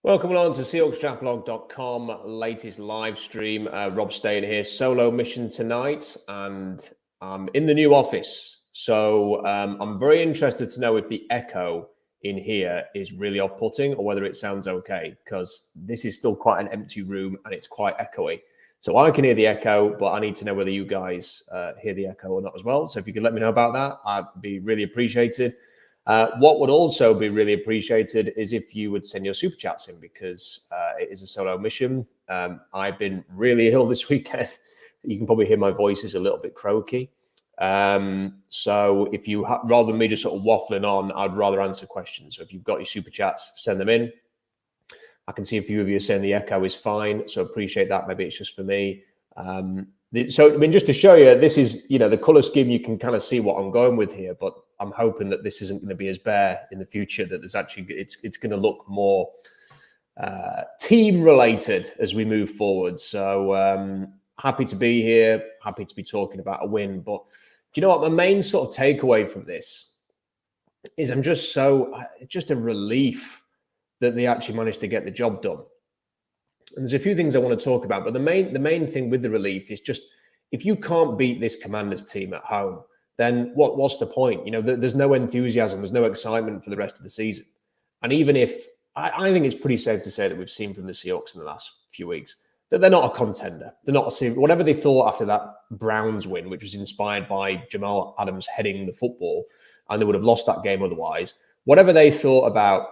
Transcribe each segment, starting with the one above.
Welcome along to SeahawksJustBlog.com latest live stream. Rob staying here, solo mission tonight, and I'm in the new office. So I'm very interested to know if the echo in here is really off-putting or whether it sounds okay, because this is still quite an empty room and it's quite echoey. So I can hear the echo, but I need to know whether you guys hear the echo or not as well. So if you could let me know about that, I'd be really appreciated. What would also be really appreciated is if you would send your super chats in, because it is a solo mission. I've been really ill this weekend. You can probably hear my voice is a little bit croaky. So if you, rather than me just sort of waffling on, I'd rather answer questions. So if you've got your super chats, send them in. I can see a few of you are saying the echo is fine, so appreciate that. Maybe it's just for me. So, I mean, just to show you, this is, the color scheme, you can kind of see what I'm going with here, but I'm hoping that this isn't going to be as bare in the future, that there's actually, it's going to look more team related as we move forward. So happy to be here, happy to be talking about a win. But do you know what? My main sort of takeaway from this is it's just a relief that they actually managed to get the job done. And there's a few things I want to talk about, but the main thing with the relief is just, if you can't beat this Commanders team at home, then what's the point? There's no enthusiasm, there's no excitement for the rest of the season. And even if, I think it's pretty safe to say that we've seen from the Seahawks in the last few weeks that they're not a contender. They're not whatever they thought after that Browns win, which was inspired by Jamal Adams heading the football, and they would have lost that game otherwise. Whatever they thought about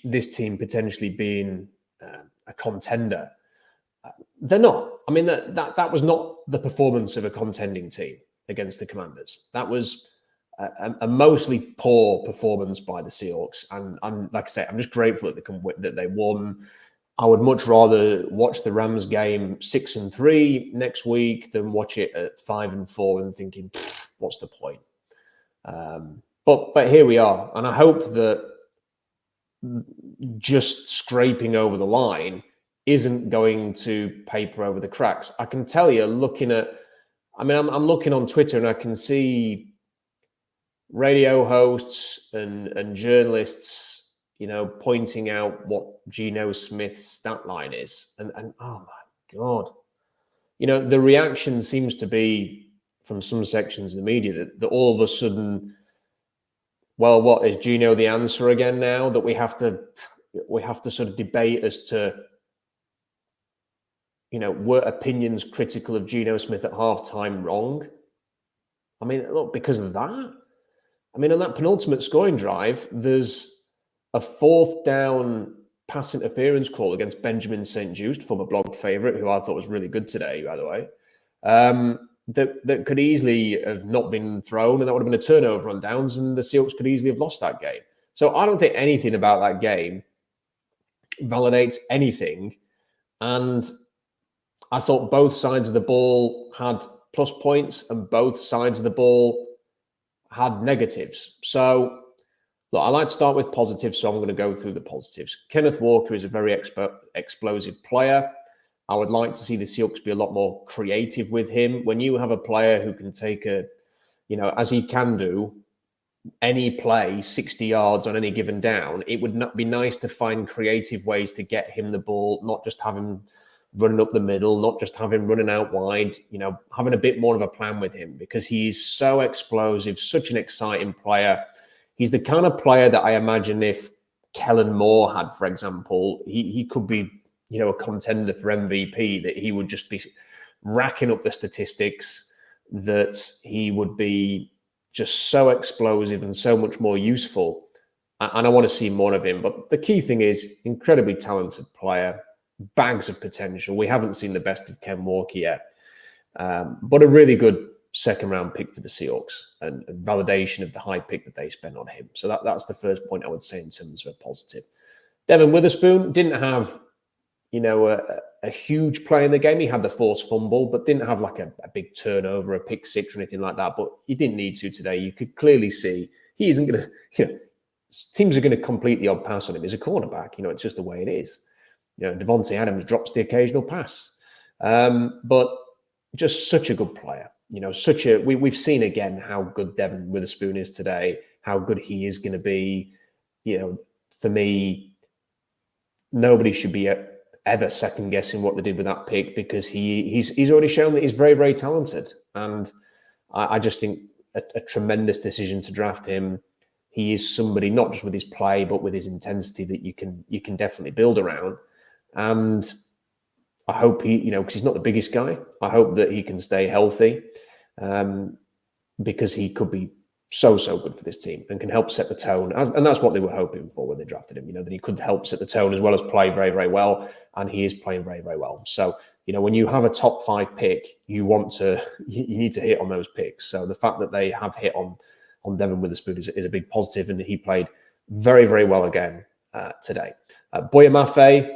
this team potentially being a contender, they're not. I mean, that was not the performance of a contending team against the Commanders. That was a mostly poor performance by the Seahawks. And like I say, I'm just grateful that they won. I would much rather watch the Rams game 6-3 next week than watch it at 5-4 and thinking, what's the point? But here we are, and I hope that just scraping over the line isn't going to paper over the cracks. I can tell you, I'm looking on Twitter and I can see radio hosts and journalists, pointing out what Geno Smith's stat line is. And oh my God, the reaction seems to be from some sections of the media that all of a sudden, well, what is Geno the answer again now? That we have to sort of debate as to, were opinions critical of Geno Smith at halftime wrong? I mean, look, because of that. I mean, on that penultimate scoring drive, there's a 4th down pass interference call against Benjamin St. Just, former blog favorite, who I thought was really good today, by the way. That could easily have not been thrown, and that would have been a turnover on downs, and the Seahawks could easily have lost that game. So I don't think anything about that game validates anything. And I thought both sides of the ball had plus points and both sides of the ball had negatives. So look, I like to start with positives, so I'm going to go through the positives. Kenneth Walker is a very explosive player. I would like to see the Seahawks be a lot more creative with him. When you have a player who can take as he can do, any play 60 yards on any given down, it would not be nice to find creative ways to get him the ball, not just have him running up the middle, not just have him running out wide, having a bit more of a plan with him, because he's so explosive, such an exciting player. He's the kind of player that I imagine if Kellen Moore had, for example, he could be, a contender for MVP, that he would just be racking up the statistics, that he would be just so explosive and so much more useful. And I want to see more of him. But the key thing is, incredibly talented player, bags of potential. We haven't seen the best of Ken Walker yet, but a really good second-round pick for the Seahawks, and validation of the high pick that they spent on him. So that's the first point I would say in terms of a positive. Devin Witherspoon didn't have a huge play in the game. He had the forced fumble, but didn't have like a big turnover, a pick six or anything like that. But he didn't need to today. You could clearly see he isn't going to, teams are going to complete the odd pass on him. He's a cornerback. It's just the way it is. Devontae Adams drops the occasional pass. But just such a good player. We've seen again how good Devin Witherspoon is today, how good he is going to be. For me, nobody should be ever second guessing what they did with that pick, because he's already shown that he's very, very talented. And I just think a tremendous decision to draft him. He is somebody not just with his play, but with his intensity that you can definitely build around. And I hope he, because he's not the biggest guy, I hope that he can stay healthy, because he could be so good for this team and can help set the tone. And that's what they were hoping for when they drafted him, that he could help set the tone as well as play very, very well. And he is playing very, very well. So, when you have a top 5 pick, you need to hit on those picks. So the fact that they have hit on Devon Witherspoon is a big positive, and he played very, very well again today. Boya Mafe,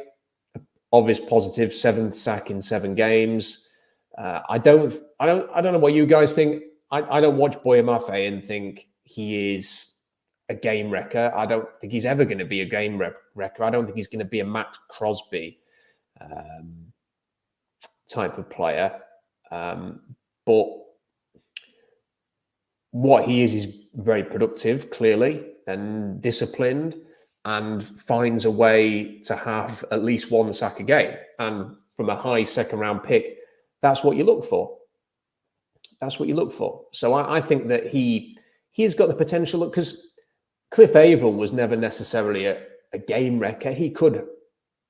obvious positive, 7th sack in 7 games. I don't know what you guys think. I don't watch Boya Mafe and think he is a game wrecker. I don't think he's ever going to be a game wrecker. I don't think he's going to be a Max Crosby type of player. But what he is very productive, clearly, and disciplined, and finds a way to have at least 1 sack a game. And from a high 2nd round pick, that's what you look for. That's what you look for. So I think that he's got the potential, because Cliff Averill was never necessarily a game wrecker. He could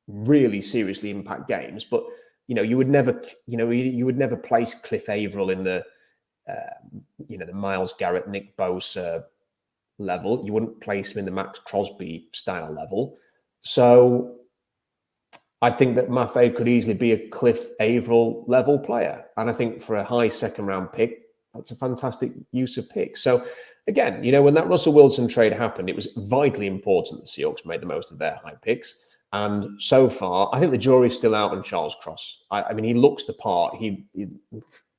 really seriously impact games, but you would never place Cliff Averill in the the Myles Garrett, Nick Bosa level. You wouldn't place him in the Max Crosby style level. So I think that Mafe could easily be a Cliff Averill level player. And I think for a high 2nd round pick, that's a fantastic use of picks. So again, when that Russell Wilson trade happened, it was vitally important that the Seahawks made the most of their high picks. And so far, I think the jury's still out on Charles Cross. I mean, he looks the part.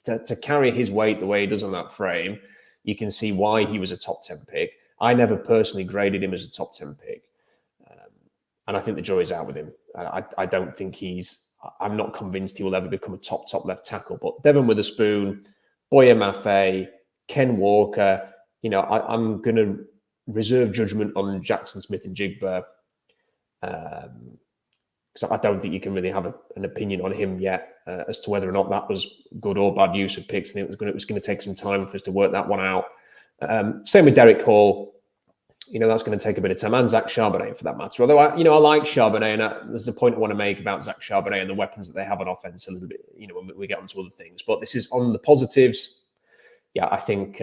To carry his weight the way he does on that frame, you can see why he was a top 10 pick. I never personally graded him as a top 10 pick. And I think the jury's out with him. I don't think I'm not convinced he will ever become a top left tackle. But Devon Witherspoon, Boya Mafe, Ken Walker, I'm going to reserve judgment on Jackson Smith and Jigba. Because I don't think you can really have an opinion on him yet as to whether or not that was good or bad use of picks. I think it was going to take some time for us to work that one out. Same with Derek Hall. That's going to take a bit of time, and Zach Charbonnet for that matter. Although I like Charbonnet, and there's a point I want to make about Zach Charbonnet and the weapons that they have on offense a little bit. When we get onto other things, but this is on the positives. Yeah, I think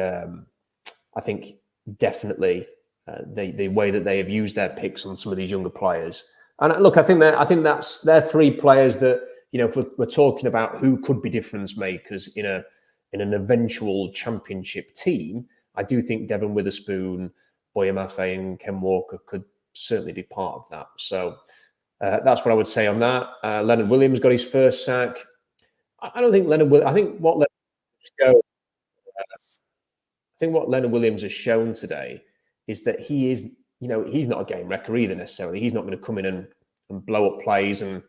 definitely the way that they have used their picks on some of these younger players. And look, I think they're 3 players that if we're talking about who could be difference makers in an eventual championship team, I do think Devon Witherspoon, Boya Mafe, and Ken Walker could certainly be part of that. So that's what I would say on that. Leonard Williams got his 1st sack. I don't think I think what Leonard Williams has shown today is that he is, he's not a game wrecker either necessarily. He's not going to come in and blow up plays and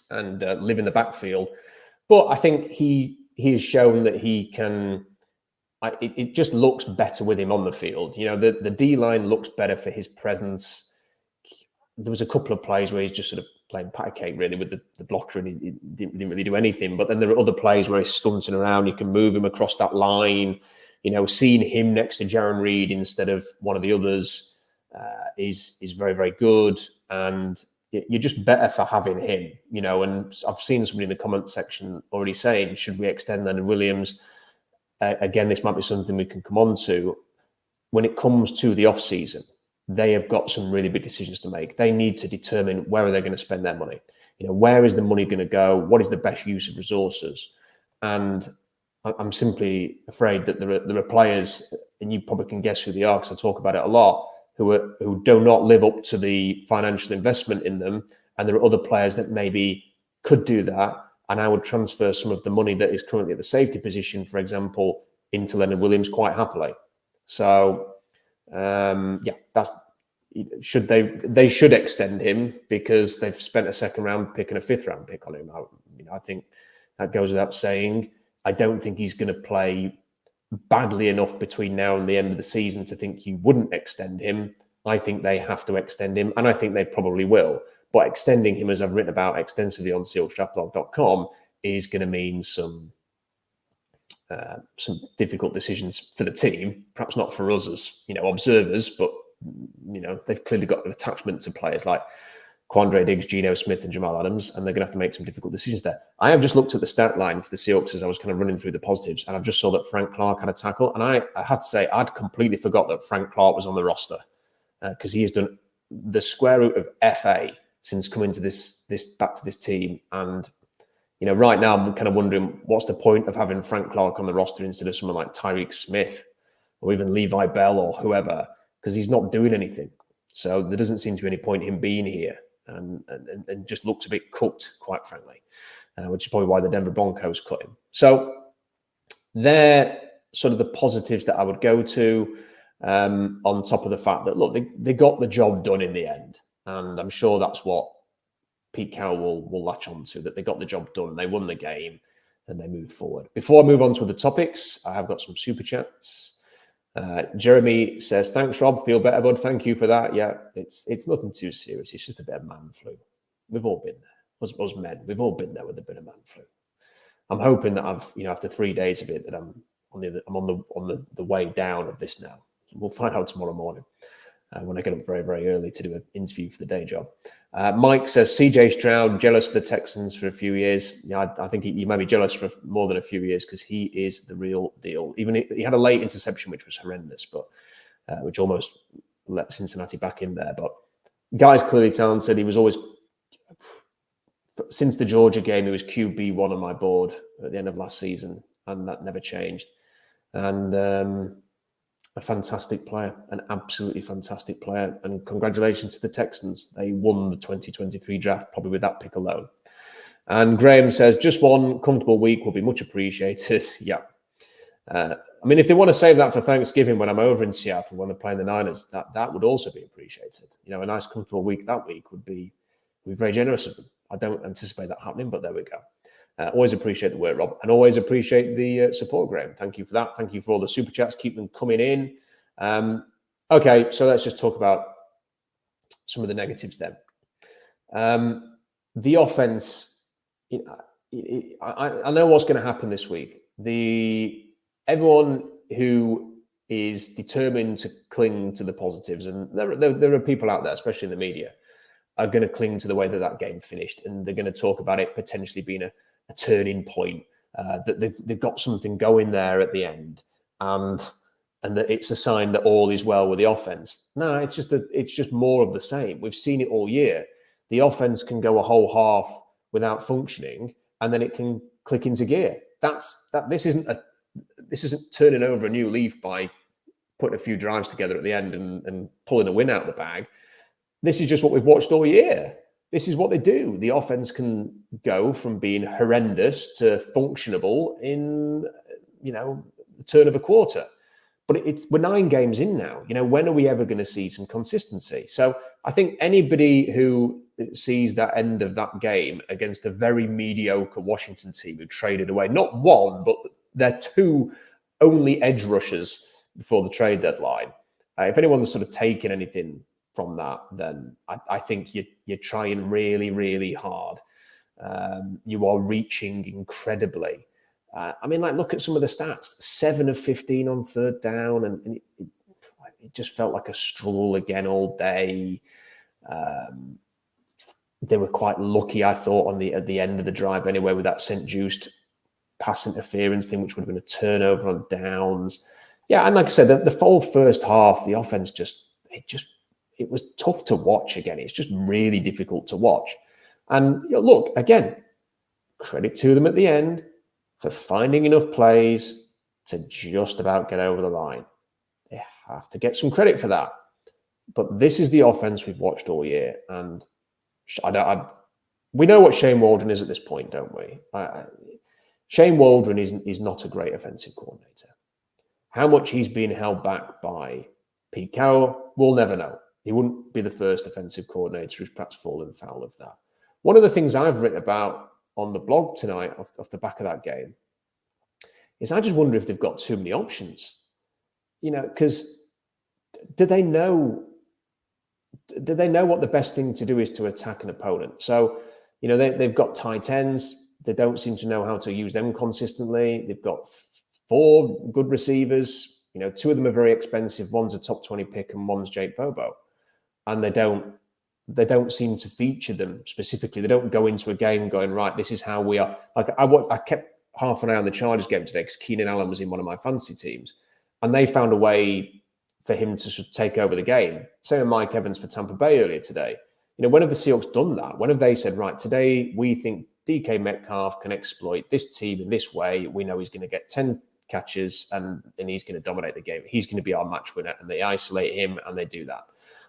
live in the backfield. But I think he has shown that he can. It just looks better with him on the field. The D-line looks better for his presence. There was a couple of plays where he's just sort of playing patty cake really with the blocker, and he didn't really do anything. But then there are other plays where he's stunting around. You can move him across that line. Seeing him next to Jaron Reed instead of one of the others is very, very good. And you're just better for having him, And I've seen somebody in the comment section already saying, should we extend Leonard Williams? Again, this might be something we can come on to. When it comes to the off-season, they have got some really big decisions to make. They need to determine where are they going to spend their money. Where is the money going to go? What is the best use of resources? And I'm simply afraid that there are players, and you probably can guess who they are because I talk about it a lot, who do not live up to the financial investment in them. And there are other players that maybe could do that. And I would transfer some of the money that is currently at the safety position, for example, into Leonard Williams quite happily. So, that's they should extend him because they've spent a 2nd round pick and a 5th round pick on him. I think that goes without saying. I don't think he's going to play badly enough between now and the end of the season to think you wouldn't extend him. I think they have to extend him, and I think they probably will. But extending him, as I've written about extensively on seahawksdraftblog.com, is going to mean some difficult decisions for the team. Perhaps not for us as observers, but they've clearly got an attachment to players like Quandre Diggs, Geno Smith, and Jamal Adams, and they're going to have to make some difficult decisions there. I have just looked at the stat line for the Seahawks as I was kind of running through the positives, and I've just saw that Frank Clark had a tackle, and I had to say I'd completely forgot that Frank Clark was on the roster because he has done the square root of FA since coming to this back to this team. And right now I'm kind of wondering what's the point of having Frank Clark on the roster instead of someone like Tyreek Smith or even Levi Bell or whoever, because he's not doing anything. So there doesn't seem to be any point in him being here. And just looks a bit cooked, quite frankly, which is probably why the Denver Broncos cut him. So they're sort of the positives that I would go to, on top of the fact that, look, they got the job done in the end. And I'm sure that's what Pete Carroll will latch on to, that they got the job done, they won the game, and they moved forward. Before I move on to the topics, I have got some super chats. Jeremy says, thanks, Rob. Feel better, bud. Thank you for that. Yeah, it's nothing too serious. It's just a bit of man flu. We've all been there. Us men, we've all been there with a bit of man flu. I'm hoping that I've, after 3 days of it, that I'm on the way down of this now. We'll find out tomorrow morning when I get up very, very early to do an interview for the day job. Mike says, CJ Stroud, jealous of the Texans for a few years. Yeah, I think you might be jealous for more than a few years because he is the real deal. Even he had a late interception, which was horrendous, but which almost let Cincinnati back in there. But guy's clearly talented. He was always, since the Georgia game, he was QB1 on my board at the end of last season, and that never changed. And a fantastic player, an absolutely fantastic player. And congratulations to the Texans. They won the 2023 draft, probably with that pick alone. And Graham says, just one comfortable week will be much appreciated. Yeah. I mean, if they want to save that for Thanksgiving when I'm over in Seattle, when they're playing the Niners, that would also be appreciated. A nice comfortable week that week would be very generous of them. I don't anticipate that happening, but there we go. Always appreciate the work, Rob, and always appreciate the support, Graham. Thank you for that. Thank you for all the super chats. Keep them coming in. Okay, so let's just talk about some of the negatives then. The offense, I know what's going to happen this week. Everyone who is determined to cling to the positives, and there are people out there, especially in the media, are going to cling to the way that game finished, and they're going to talk about it potentially being a turning point, that they've got something going there at the end, and that it's a sign that all is well with the offense. No, it's just more of the same. We've seen it all year. The offense can go a whole half without functioning, and then it can click into gear. This isn't turning over a new leaf by putting a few drives together at the end and pulling a win out of the bag. This is just what we've watched all year. This is what they do. The offense can go from being horrendous to functionable in, the turn of a quarter. But we're 9 games in now. When are we ever going to see some consistency? So I think anybody who sees that end of that game against a very mediocre Washington team who traded away, not one, but their 2 only edge rushers before the trade deadline. If anyone's sort of taken anything from that, then I think you're trying really, really hard. You are reaching incredibly. Look at some of the stats. 7 of 15 on third down, and it just felt like a struggle again all day. They were quite lucky, I thought, at the end of the drive anyway, with that St. Just pass interference thing, which would have been a turnover on downs. Yeah, and like I said, the full first half, the offense it was tough to watch again. It's just really difficult to watch. And look, again, credit to them at the end for finding enough plays to just about get over the line. They have to get some credit for that. But this is the offense we've watched all year. And we know what Shane Waldron is at this point, don't we? Shane Waldron is not a great offensive coordinator. How much he's been held back by Pete Carroll, we'll never know. He wouldn't be the first offensive coordinator who's perhaps fallen foul of that. One of the things I've written about on the blog tonight off the back of that game is I just wonder if they've got too many options. Because do they know do they know what the best thing to do is to attack an opponent? So, you know, they've got tight ends. They don't seem to know how to use them consistently. They've got 4 good receivers. You know, 2 of them are very expensive. One's a top 20 pick and one's Jake Bobo. And they don't seem to feature them specifically. They don't go into a game going, right, this is how we are. Like I kept half an eye on the Chargers game today because Keenan Allen was in one of my fantasy teams. And they found a way for him to sort of take over the game. Same with Mike Evans for Tampa Bay earlier today. You know, when have the Seahawks done that? When have they said, right, today we think DK Metcalf can exploit this team in this way. We know he's going to get 10 catches and he's going to dominate the game. He's going to be our match winner. And they isolate him and they do that.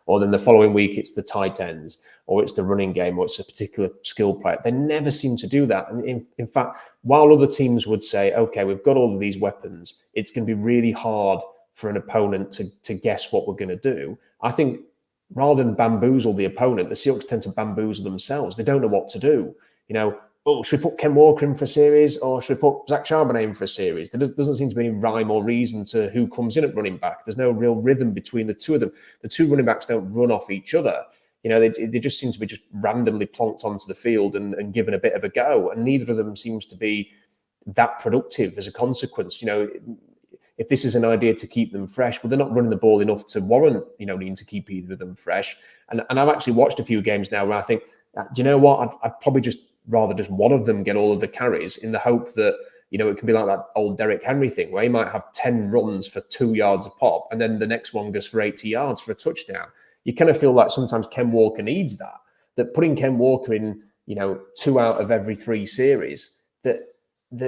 Or then the following week, it's the tight ends, or it's the running game, or it's a particular skill player. They never seem to do that. And in fact, while other teams would say, okay, we've got all of these weapons, it's going to be really hard for an opponent to guess what we're going to do. I think rather than bamboozle the opponent, the Seahawks tend to bamboozle themselves. They don't know what to do. You know, oh, should we put Ken Walker in for a series, or should we put Zach Charbonnet in for a series? There doesn't seem to be any rhyme or reason to who comes in at running back. There's no real rhythm between the 2 of them. The 2 running backs don't run off each other. You know, they just seem to be just randomly plonked onto the field and given a bit of a go. And neither of them seems to be that productive as a consequence. You know, if this is an idea to keep them fresh, well, they're not running the ball enough to warrant, you know, needing to keep either of them fresh. And I've actually watched a few games now where I think, do you know what? I'd probably just rather just one of them get all of the carries in the hope that, you know, it can be like that old Derrick Henry thing where he might have 10 runs for 2 yards a pop and then the next one goes for 80 yards for a touchdown. You kind of feel like sometimes Ken Walker needs that putting Ken Walker in, you know, 2 out of every 3 series, that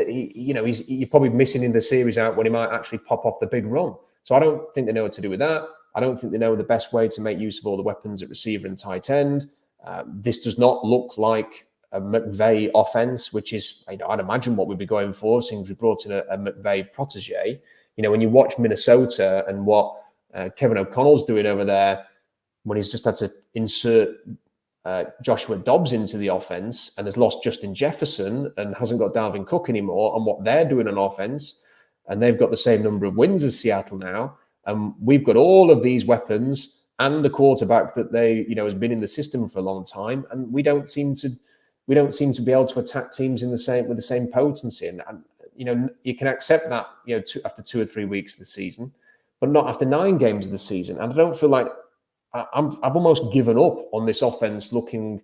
he, you know, you're probably missing in the series out when he might actually pop off the big run. So I don't think they know what to do with that. I don't think they know the best way to make use of all the weapons at receiver and tight end. This does not look like a McVay offense, which is, you know, I'd imagine what we'd be going for since we brought in a McVay protege. You know, when you watch Minnesota and what Kevin O'Connell's doing over there, when he's just had to insert Joshua Dobbs into the offense and has lost Justin Jefferson and hasn't got Dalvin Cook anymore, and what they're doing on offense, and they've got the same number of wins as Seattle now, and we've got all of these weapons and a quarterback that they, you know, has been in the system for a long time, and we don't seem to be able to attack teams with the same potency. And you know, you can accept that, you know, after 2 or 3 weeks of the season, but not after 9 games of the season. And I don't feel like I've almost given up on this offense looking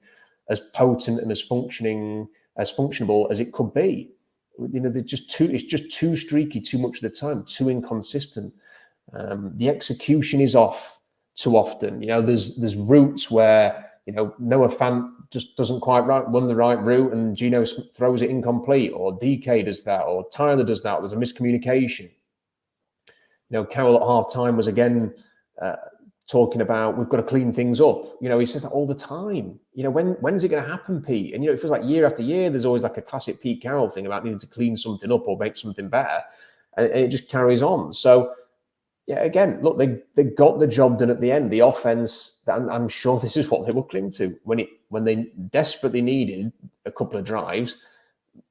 as potent and as functionable as it could be. You know, it's just too streaky, too much of the time, too inconsistent. The execution is off too often. You know, there's routes where, you know, Noah Fant just doesn't quite run the right route and Geno throws it incomplete, or DK does that, or Tyler does that. There's a miscommunication. You know, Carroll at halftime was again talking about we've got to clean things up. You know, he says that all the time. You know, when's it going to happen, Pete? And, you know, it feels like year after year, there's always like a classic Pete Carroll thing about needing to clean something up or make something better. And it just carries on. So, yeah, again, look, they got the job done at the end. The offense, I'm sure this is what they will cling to. When they desperately needed a couple of drives,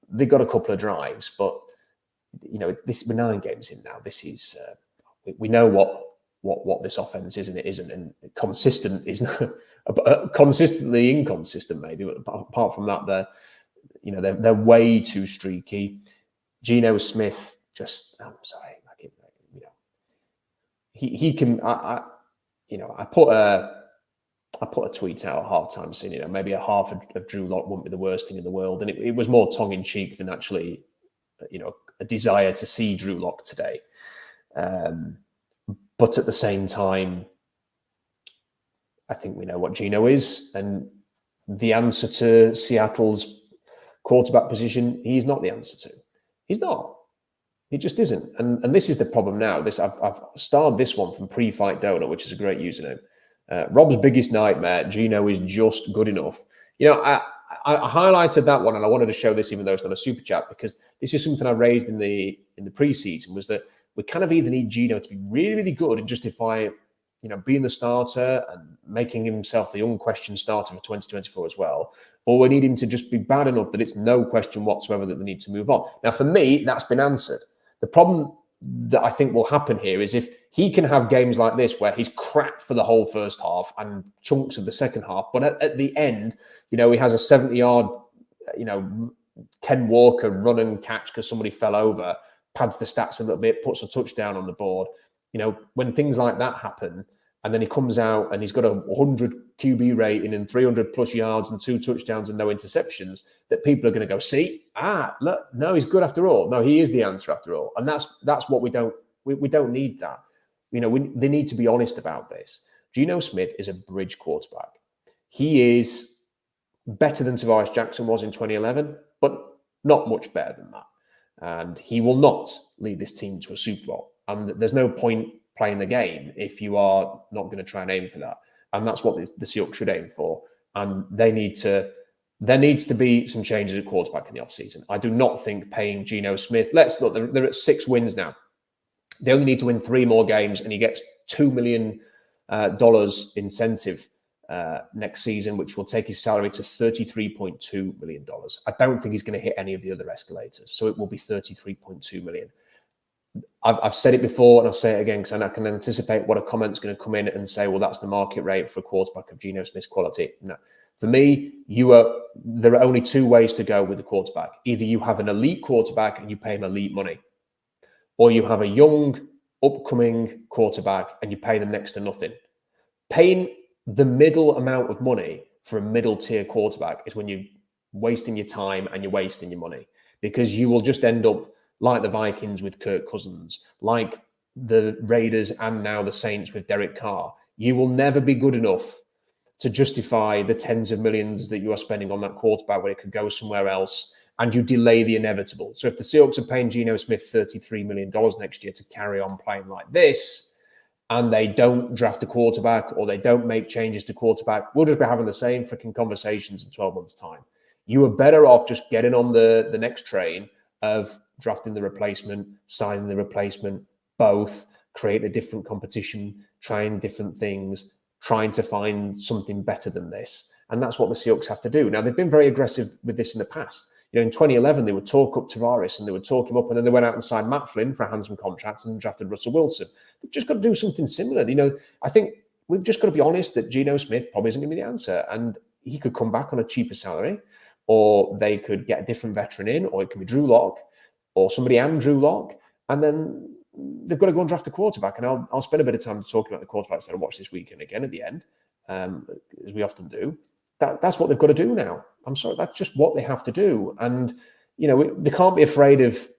they got a couple of drives. But, you know, we're 9 games in now. This is, we know what this offense is and it isn't. And consistent is consistently inconsistent, maybe. But apart from that, they're way too streaky. Geno Smith, I'm sorry. He can. I put a tweet out at halftime saying, you know, maybe a half of Drew Lock wouldn't be the worst thing in the world, and it was more tongue in cheek than actually, you know, a desire to see Drew Lock today. But at the same time, I think we know what Geno is, and the answer to Seattle's quarterback position, he's not the answer to. He's not. He just isn't. And this is the problem now. I've starred this one from Pre-Fight Donut, which is a great username. Rob's biggest nightmare, Geno is just good enough. You know, I highlighted that one, and I wanted to show this even though it's not a super chat, because this is something I raised in the preseason, was that we kind of either need Geno to be really, really good and justify, you know, being the starter and making himself the unquestioned starter for 2024 as well, or we need him to just be bad enough that it's no question whatsoever that they need to move on. Now, for me, that's been answered. The problem that I think will happen here is if he can have games like this where he's crap for the whole first half and chunks of the second half, but at the end, he has a 70-yard, Ken Walker run and catch because somebody fell over, pads the stats a little bit, puts a touchdown on the board. When things like that happen, and then he comes out and he's got a 100 QB rating and 300 plus yards and 2 touchdowns and no interceptions, that people are going to go, see, look, no, he's good after all. No, he is the answer after all. And that's what we don't need that. They need to be honest about this. Geno Smith is a bridge quarterback. He is better than Tobias Jackson was in 2011, but not much better than that. And he will not lead this team to a Super Bowl. And there's no point playing the game if you are not going to try and aim for that. And that's what the Seahawks should aim for. And there needs to be some changes at quarterback in the offseason. I do not think paying Geno Smith, let's look, they're at 6 wins now. They only need to win 3 more games and he gets $2 million incentive next season, which will take his salary to $33.2 million. I don't think he's going to hit any of the other escalators. So it will be $33.2 million. I've said it before and I'll say it again because I can anticipate what a comment's going to come in and say, well, that's the market rate for a quarterback of Geno Smith's quality. No. For me, there are only 2 ways to go with a quarterback. Either you have an elite quarterback and you pay him elite money, or you have a young, upcoming quarterback and you pay them next to nothing. Paying the middle amount of money for a middle tier quarterback is when you're wasting your time and you're wasting your money, because you will just end up like the Vikings with Kirk Cousins, like the Raiders and now the Saints with Derek Carr. You will never be good enough to justify the tens of millions that you are spending on that quarterback when it could go somewhere else, and you delay the inevitable. So if the Seahawks are paying Geno Smith $33 million next year to carry on playing like this, and they don't draft a quarterback or they don't make changes to quarterback, we'll just be having the same freaking conversations in 12 months' time. You are better off just getting on the next train of drafting the replacement, signing the replacement, both, create a different competition, trying different things, trying to find something better than this. And that's what the Seahawks have to do. Now, they've been very aggressive with this in the past. In 2011, they would talk up Tavares and they would talk him up, and then they went out and signed Matt Flynn for a handsome contract and drafted Russell Wilson. They've just got to do something similar. I think we've just got to be honest that Geno Smith probably isn't going to be the answer. And he could come back on a cheaper salary, or they could get a different veteran in, or it could be Drew Lock, or somebody and Drew Lock, and then they've got to go and draft a quarterback. And I'll spend a bit of time talking about the quarterbacks that I watched this weekend again at the end, as we often do. That's what they've got to do now. I'm sorry, that's just what they have to do. And, they can't be afraid of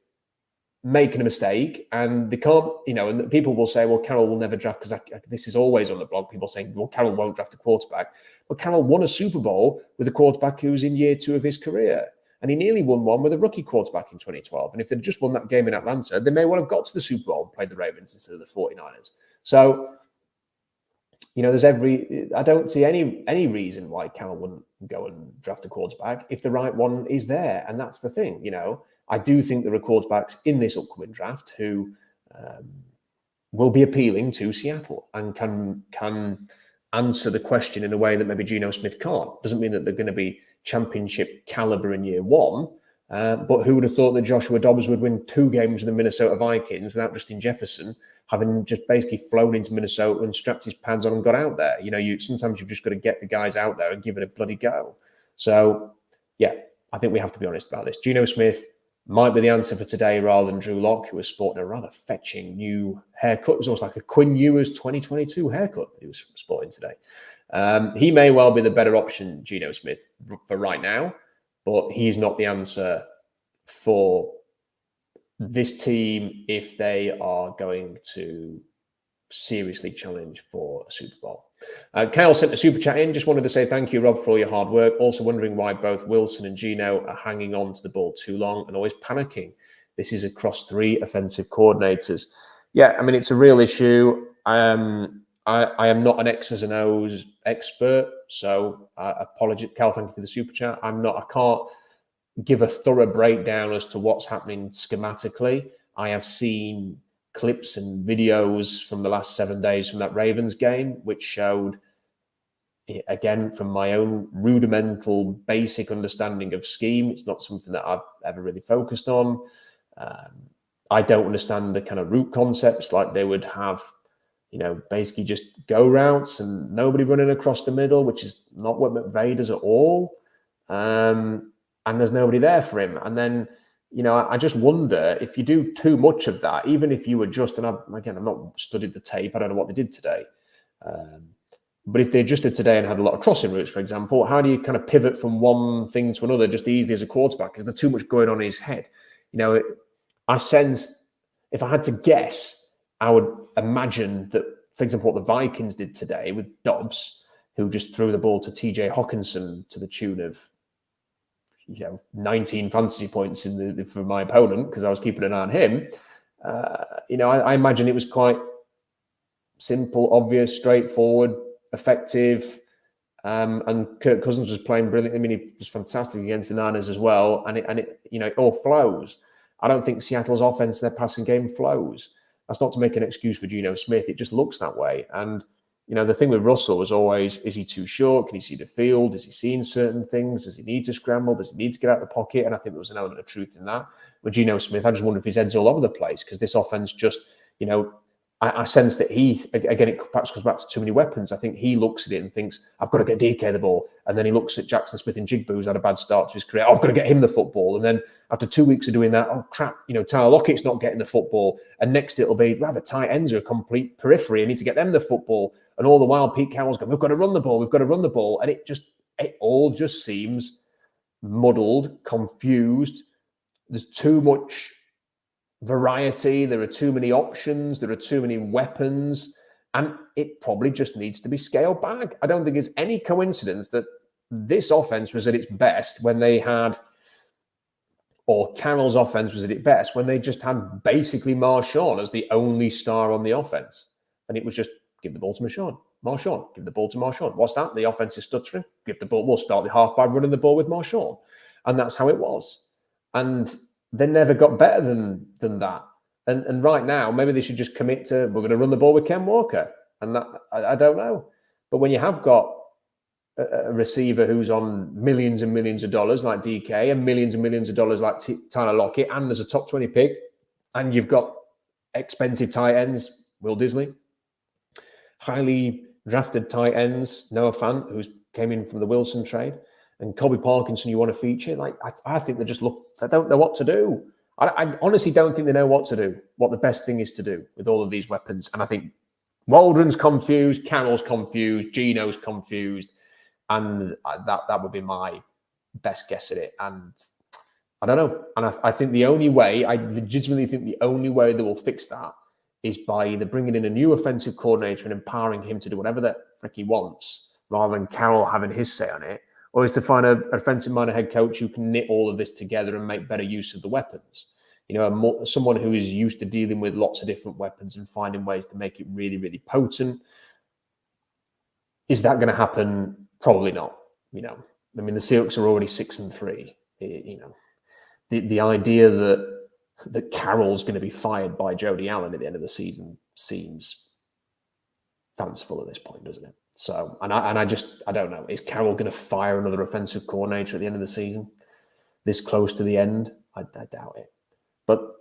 making a mistake. And they can't, and people will say, well, Carroll will never draft, because this is always on the blog, people saying, well, Carroll won't draft a quarterback. But Carroll won a Super Bowl with a quarterback who was in year 2 of his career. And he nearly won one with a rookie quarterback in 2012. And if they'd just won that game in Atlanta, they may well have got to the Super Bowl and played the Ravens instead of the 49ers. So, I don't see any reason why Carroll wouldn't go and draft a quarterback if the right one is there. And that's the thing, I do think there are quarterbacks in this upcoming draft who will be appealing to Seattle and can answer the question in a way that maybe Geno Smith can't. Doesn't mean that they're going to be championship caliber in year 1. But who would have thought that Joshua Dobbs would win 2 games with the Minnesota Vikings without Justin Jefferson having just basically flown into Minnesota and strapped his pads on and got out there? Sometimes you've just got to get the guys out there and give it a bloody go. So, yeah, I think we have to be honest about this. Geno Smith might be the answer for today rather than Drew Lock, who was sporting a rather fetching new haircut. It was almost like a Quinn Ewers 2022 haircut that he was sporting today. He may well be the better option, Geno Smith, for right now, but he's not the answer for this team if they are going to seriously challenge for a Super Bowl. Kyle sent a super chat in. Just wanted to say thank you, Rob, for all your hard work. Also wondering why both Wilson and Geno are hanging on to the ball too long and always panicking. This is across 3 offensive coordinators. Yeah, I mean, it's a real issue. I am not an X's and O's expert, so apologies, Cal. Thank you for the super chat. I can't give a thorough breakdown as to what's happening schematically. I have seen clips and videos from the last 7 days from that Ravens game, which showed, again, from my own rudimental, basic understanding of scheme, it's not something that I've ever really focused on. I don't understand the kind of route concepts, like they would have, basically just go routes and nobody running across the middle, which is not what McVay does at all. And there's nobody there for him. And then, I just wonder if you do too much of that, even if you adjust, and I've not studied the tape, I don't know what they did today. But if they adjusted today and had a lot of crossing routes, for example, how do you kind of pivot from one thing to another just easily as a quarterback? Is there too much going on in his head? I sensed, if I had to guess, I would imagine that, for example, what the Vikings did today with Dobbs, who just threw the ball to TJ Hawkinson to the tune of, 19 fantasy points for my opponent because I was keeping an eye on him. I imagine it was quite simple, obvious, straightforward, effective. And Kirk Cousins was playing brilliant. I mean, he was fantastic against the Niners as well. And it all flows. I don't think Seattle's offense, their passing game flows. That's not to make an excuse for Geno Smith. It just looks that way. And, the thing with Russell was always, is he too short? Can he see the field? Is he seeing certain things? Does he need to scramble? Does he need to get out of the pocket? And I think there was an element of truth in that. With Geno Smith, I just wonder if his head's all over the place because this offense just, I sense that it perhaps goes back to too many weapons. I think he looks at it and thinks, I've got to get DK the ball. And then he looks at Jackson Smith and Jigba, who's had a bad start to his career. I've got to get him the football. And then after 2 weeks of doing that, oh, crap, Tyler Lockett's not getting the football. And next it'll be, the tight ends are a complete periphery. I need to get them the football. And all the while, Pete Carroll's going, we've got to run the ball. We've got to run the ball. And it all just seems muddled, confused. There's too much variety, there are too many options, there are too many weapons, and it probably just needs to be scaled back. I don't think it's any coincidence that this offense was at its best when they had, or Carroll's offense was at its best when they just had basically Marshawn as the only star on the offense. And it was just give the ball to Marshawn, give the ball to Marshawn. What's that? The offense is stuttering. Give the ball. We'll start the half by running the ball with Marshawn. And that's how it was. And they never got better than that. And right now, maybe they should just commit to, we're going to run the ball with Ken Walker. And that, I don't know. But when you have got a receiver who's on millions and millions of dollars like DK and millions of dollars like Tyler Lockett, and there's a top 20 pick, and you've got expensive tight ends, Will Disley, highly drafted tight ends, Noah Fant, who's came in from the Wilson trade, and Colby Parkinson you want to feature, I think they don't know what to do. I honestly don't think they know what to do, what the best thing is to do with all of these weapons. And I think Waldron's confused, Carroll's confused, Geno's confused, and that would be my best guess at it. And I don't know. And I think I legitimately think the only way they will fix that is by either bringing in a new offensive coordinator and empowering him to do whatever the frick he wants, rather than Carroll having his say on it, or is to find an offensive-minded head coach who can knit all of this together and make better use of the weapons. Someone who is used to dealing with lots of different weapons and finding ways to make it really, really potent. Is that going to happen? Probably not. The Seahawks are already 6-3. The idea that Carroll's going to be fired by Jody Allen at the end of the season seems fanciful at this point, doesn't it? So, I don't know. Is Carroll going to fire another offensive coordinator at the end of the season? This close to the end? I doubt it. But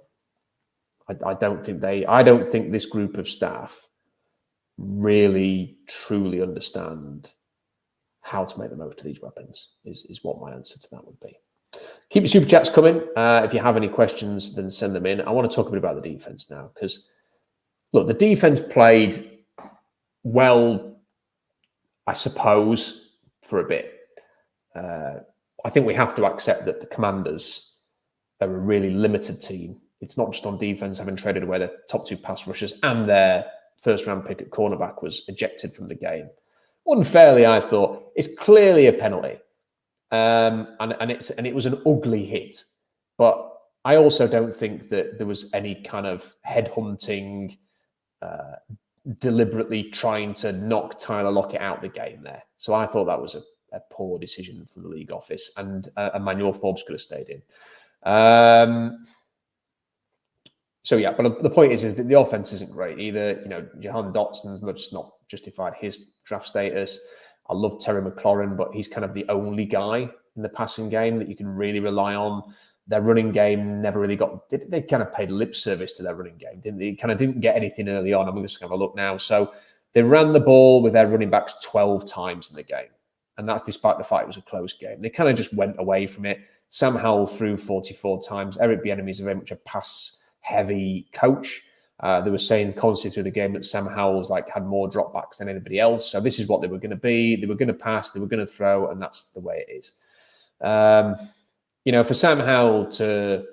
I don't think this group of staff really, truly understand how to make the most of these weapons, is what my answer to that would be. Keep your super chats coming. If you have any questions, then send them in. I want to talk a bit about the defense now, because, look, the defense played well, I suppose, for a bit. I think we have to accept that the Commanders are a really limited team. It's not just on defense, having traded away their top two pass rushers, and their first-round pick at cornerback was ejected from the game. Unfairly, I thought. It's clearly a penalty. And it was an ugly hit. But I also don't think that there was any kind of headhunting, deliberately trying to knock Tyler Lockett out the game there. So I thought that was a poor decision from the league office, and Emmanuel Forbes could have stayed in. So yeah, but the point is that the offense isn't great either. Jahan Dotson's just not justified his draft status. I love Terry McLaurin, but he's kind of the only guy in the passing game that you can really rely on. Their running game never really got. They kind of paid lip service to their running game, didn't they? Kind of didn't get anything early on. I'm just going to have a look now. So they ran the ball with their running backs 12 times in the game, and that's despite the fact it was a close game. They kind of just went away from it. Sam Howell threw 44 times. Eric Bieniemy is very much a pass-heavy coach. They were saying constantly through the game that Sam Howell's had more dropbacks than anybody else. So this is what they were going to be. They were going to pass. They were going to throw, and that's the way it is. For Sam Howell to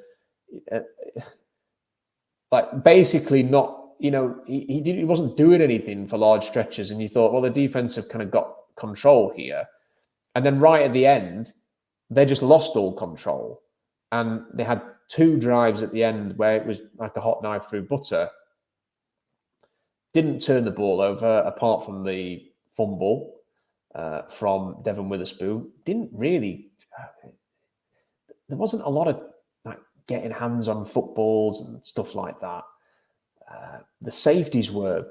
basically not, he wasn't doing anything for large stretches, and you thought, well, the defense have kind of got control here, and then right at the end, they just lost all control, and they had 2 drives at the end where it was like a hot knife through butter. Didn't turn the ball over apart from the fumble from Devon Witherspoon. Didn't really. There wasn't a lot of getting hands on footballs and stuff like that. The safeties were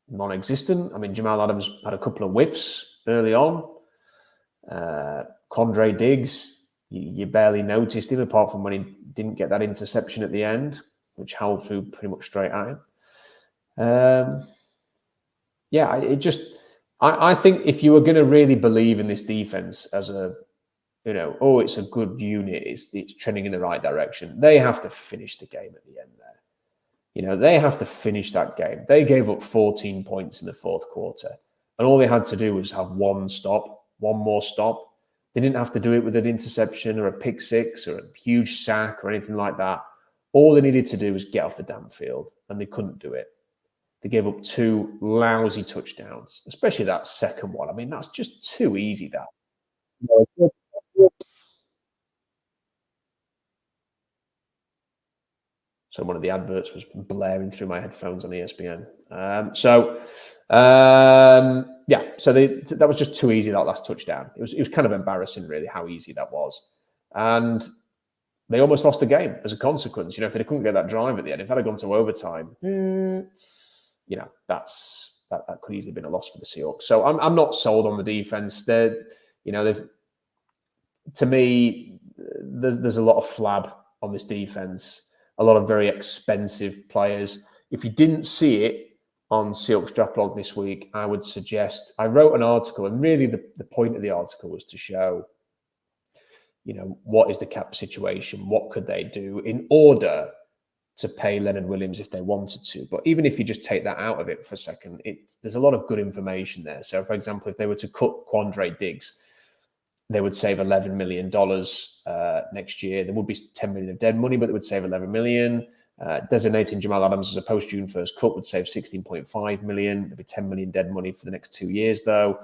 non-existent. I mean, Jamal Adams had a couple of whiffs early on. Quandre Diggs, you barely noticed him apart from when he didn't get that interception at the end, which Howell threw pretty much straight at him. I think if you were going to really believe in this defense as a, it's a good unit, it's trending in the right direction, they have to finish the game at the end there. They have to finish that game. They gave up 14 points in the fourth quarter, and all they had to do was have one more stop. They didn't have to do it with an interception or a pick six or a huge sack or anything like that. All they needed to do was get off the damn field, and they couldn't do it. They gave up 2 lousy touchdowns, especially that second one. I mean, that's just too easy, that. So one of the adverts was blaring through my headphones on ESPN. So that was just too easy, that last touchdown. It was kind of embarrassing, really, how easy that was. And they almost lost the game as a consequence. If they couldn't get that drive at the end, if that had gone to overtime, that could easily have been a loss for the Seahawks. So I'm not sold on the defense. To me, there's a lot of flab on this defense. A lot of very expensive players. If you didn't see it on Seahawks Draft Blog this week, I would suggest, I wrote an article, and really the point of the article was to show, what is the cap situation? What could they do in order to pay Leonard Williams if they wanted to? But even if you just take that out of it for a second, there's a lot of good information there. So, for example, if they were to cut Quandre Diggs, they would save $11 million next year. There would be $10 million of dead money, but they would save $11 million. Designating Jamal Adams as a post-June 1st cut would save $16.5 million. There'd be $10 million dead money for the next 2 years, though.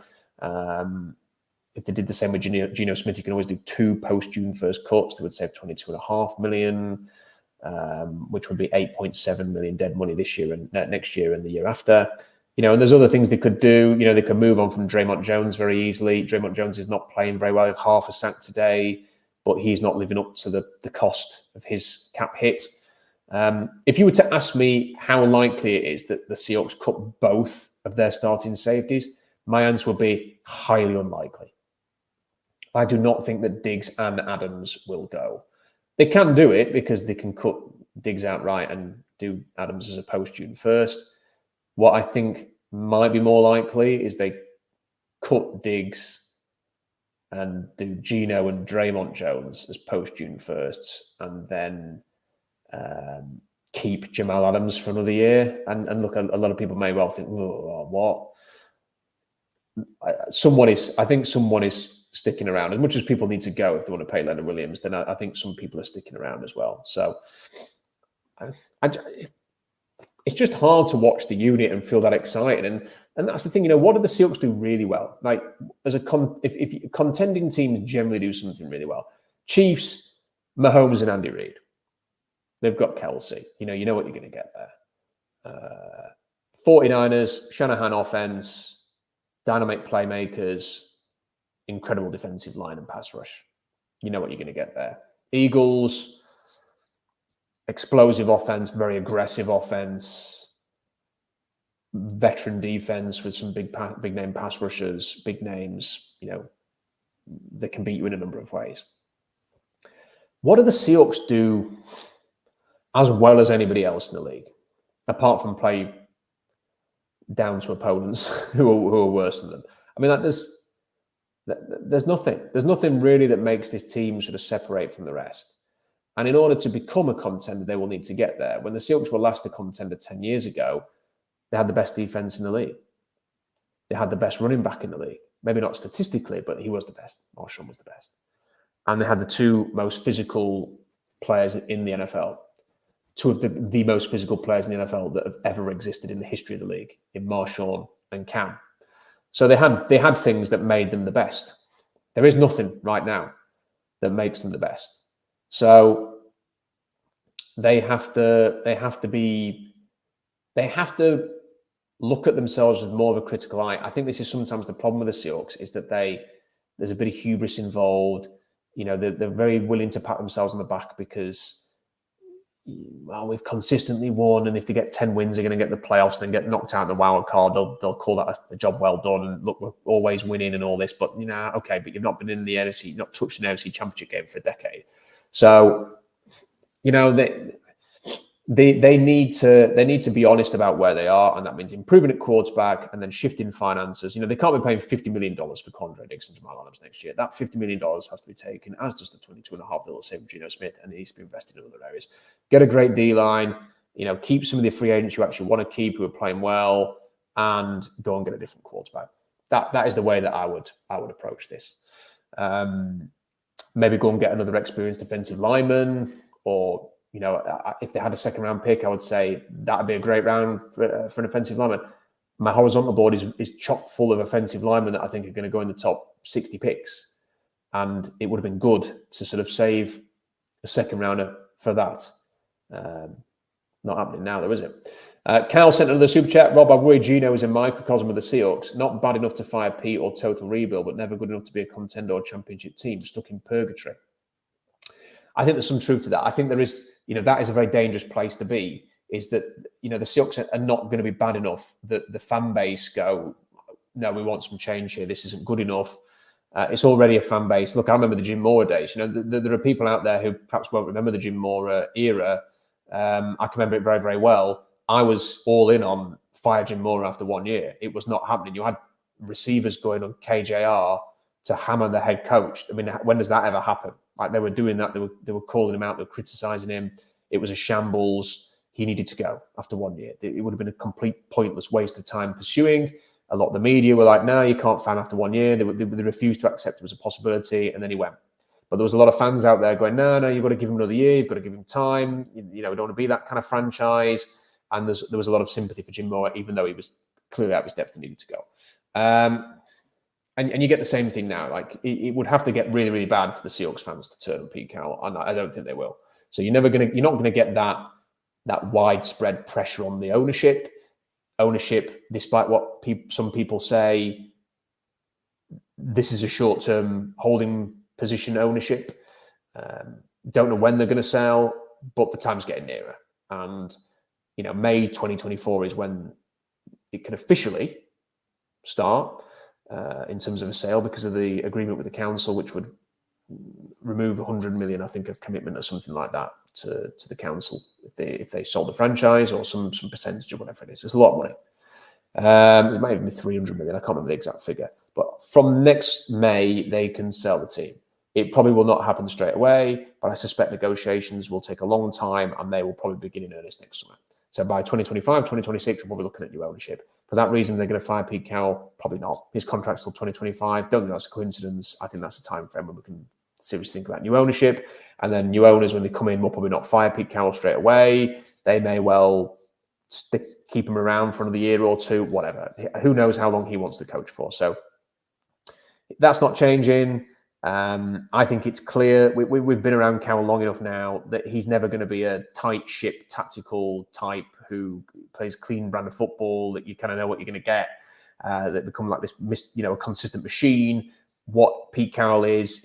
If they did the same with Geno Smith, you can always do 2 post-June 1st cuts. They would save $22.5 million, which would be $8.7 million dead money this year and next year and the year after. And there's other things they could do. They could move on from Draymond Jones very easily. Draymond Jones is not playing very well. He had half a sack today, but he's not living up to the cost of his cap hit. If you were to ask me how likely it is that the Seahawks cut both of their starting safeties, my answer would be highly unlikely. I do not think that Diggs and Adams will go. They can do it because they can cut Diggs outright and do Adams as a post-June 1st. What I think might be more likely is they cut Diggs and do Geno and Draymond Jones as post-June 1sts, and then keep Jamal Adams for another year. And look, a lot of people may well think, what? I think someone is sticking around. As much as people need to go if they want to pay Leonard Williams, then I think some people are sticking around as well. So it's just hard to watch the unit and feel that excited. And that's the thing, what do the Seahawks do really well? Like, if contending teams generally do something really well. Chiefs, Mahomes and Andy Reid. They've got Kelsey. You know what you're going to get there. 49ers, Shanahan offense, dynamic playmakers, incredible defensive line and pass rush. You know what you're going to get there. Eagles, explosive offense, very aggressive offense, veteran defense with some big name pass rushers, big names, that can beat you in a number of ways. what do the Seahawks do as well as anybody else in the league, apart from play down to opponents who are worse than them? I mean, like, there's nothing really that makes this team sort of separate from the rest. And in order to become a contender, they will need to get there. When the Seahawks were last a contender 10 years ago, they had the best defense in the league. They had the best running back in the league. Maybe not statistically, but he was the best. Marshawn was the best. And they had the two most physical players in the NFL. Two of the most physical players in the NFL that have ever existed in the history of the league, in Marshawn and Cam. So they had things that made them the best. There is nothing right now that makes them the best. So they have to look at themselves with more of a critical eye. I think this is sometimes the problem with the Seahawks, is that there's a bit of hubris involved. You know, they're very willing to pat themselves on the back because, well, we've consistently won, and if they get 10 wins, they're going to get the playoffs and then get knocked out in the wild card. They'll call that a job well done. And look, we're always winning and all this, but okay, but you've not been in the NFC, you've not touched an NFC Championship game for a decade. So, they need to be honest about where they are, and that means improving at quarterback and then shifting finances. They can't be paying $50 million for Condre Dixon and Jamal Adams next year. That $50 million has to be taken, as does the 22.5 that will save Geno Smith, and it needs to be invested in other areas. Get a great D line, keep some of the free agents you actually want to keep who are playing well, and go and get a different quarterback. That is the way that I would approach this. Maybe go and get another experienced defensive lineman, or if they had a second round pick, I would say that would be a great round for an offensive lineman. My horizontal board is chock full of offensive linemen that I think are going to go in the top 60 picks. And it would have been good to sort of save a second rounder for that. Not happening now, though, is it? Cal sent another super chat. Rob, I worry Geno is a microcosm of the Seahawks. Not bad enough to fire Pete or total rebuild, but never good enough to be a contender or championship team. Stuck in purgatory. I think there's some truth to that. I think there is, that is a very dangerous place to be, is that, the Seahawks are not going to be bad enough that the fan base go, no, we want some change here. This isn't good enough. It's already a fan base. Look, I remember the Jim Mora days. There are people out there who perhaps won't remember the Jim Mora era. I can remember it very, very well. I was all in on fire Jim Mora after 1 year. It was not happening. You had receivers going on KJR to hammer the head coach. I mean, when does that ever happen? Like, they were doing that. They were calling him out. They were criticizing him. It was a shambles. He needed to go after 1 year. It would have been a complete pointless waste of time pursuing. A lot of the media were like, no, you can't fan after 1 year. They refused to accept it was a possibility, and then he went. But there was a lot of fans out there going, no, you've got to give him another year. You've got to give him time. We don't want to be that kind of franchise. And there was a lot of sympathy for Jim Mora, even though he was clearly out of his depth and needed to go. And you get the same thing now. Like, it would have to get really, really bad for the Seahawks fans to turn on Pete Carroll, and I don't think they will. So you're not going to get that widespread pressure on the ownership. Despite what some people say, this is a short-term holding position ownership. Don't know when they're going to sell, but the time's getting nearer. And May 2024 is when it can officially start. In terms of a sale, because of the agreement with the council, which would remove 100 million, I think, of commitment or something like that to the council if they sold the franchise, or some percentage or whatever it is. It's a lot of money. It might even be 300 million. I can't remember the exact figure. But from next May, they can sell the team. It probably will not happen straight away, but I suspect negotiations will take a long time, and they will probably begin in earnest next summer. So by 2025, 2026, we're probably looking at new ownership. For that reason, they're going to fire Pete Carroll? Probably not. His contract's till 2025. Don't think that's a coincidence. I think that's a time frame when we can seriously think about new ownership. And then new owners, when they come in, will probably not fire Pete Carroll straight away. They may well keep him around for another year or two, whatever. Who knows how long he wants to coach for. So that's not changing. I think it's clear. We've been around Carroll long enough now that he's never going to be a tight ship, tactical type who plays clean brand of football that you kind of know what you're going to get. That become like this, a consistent machine. What Pete Carroll is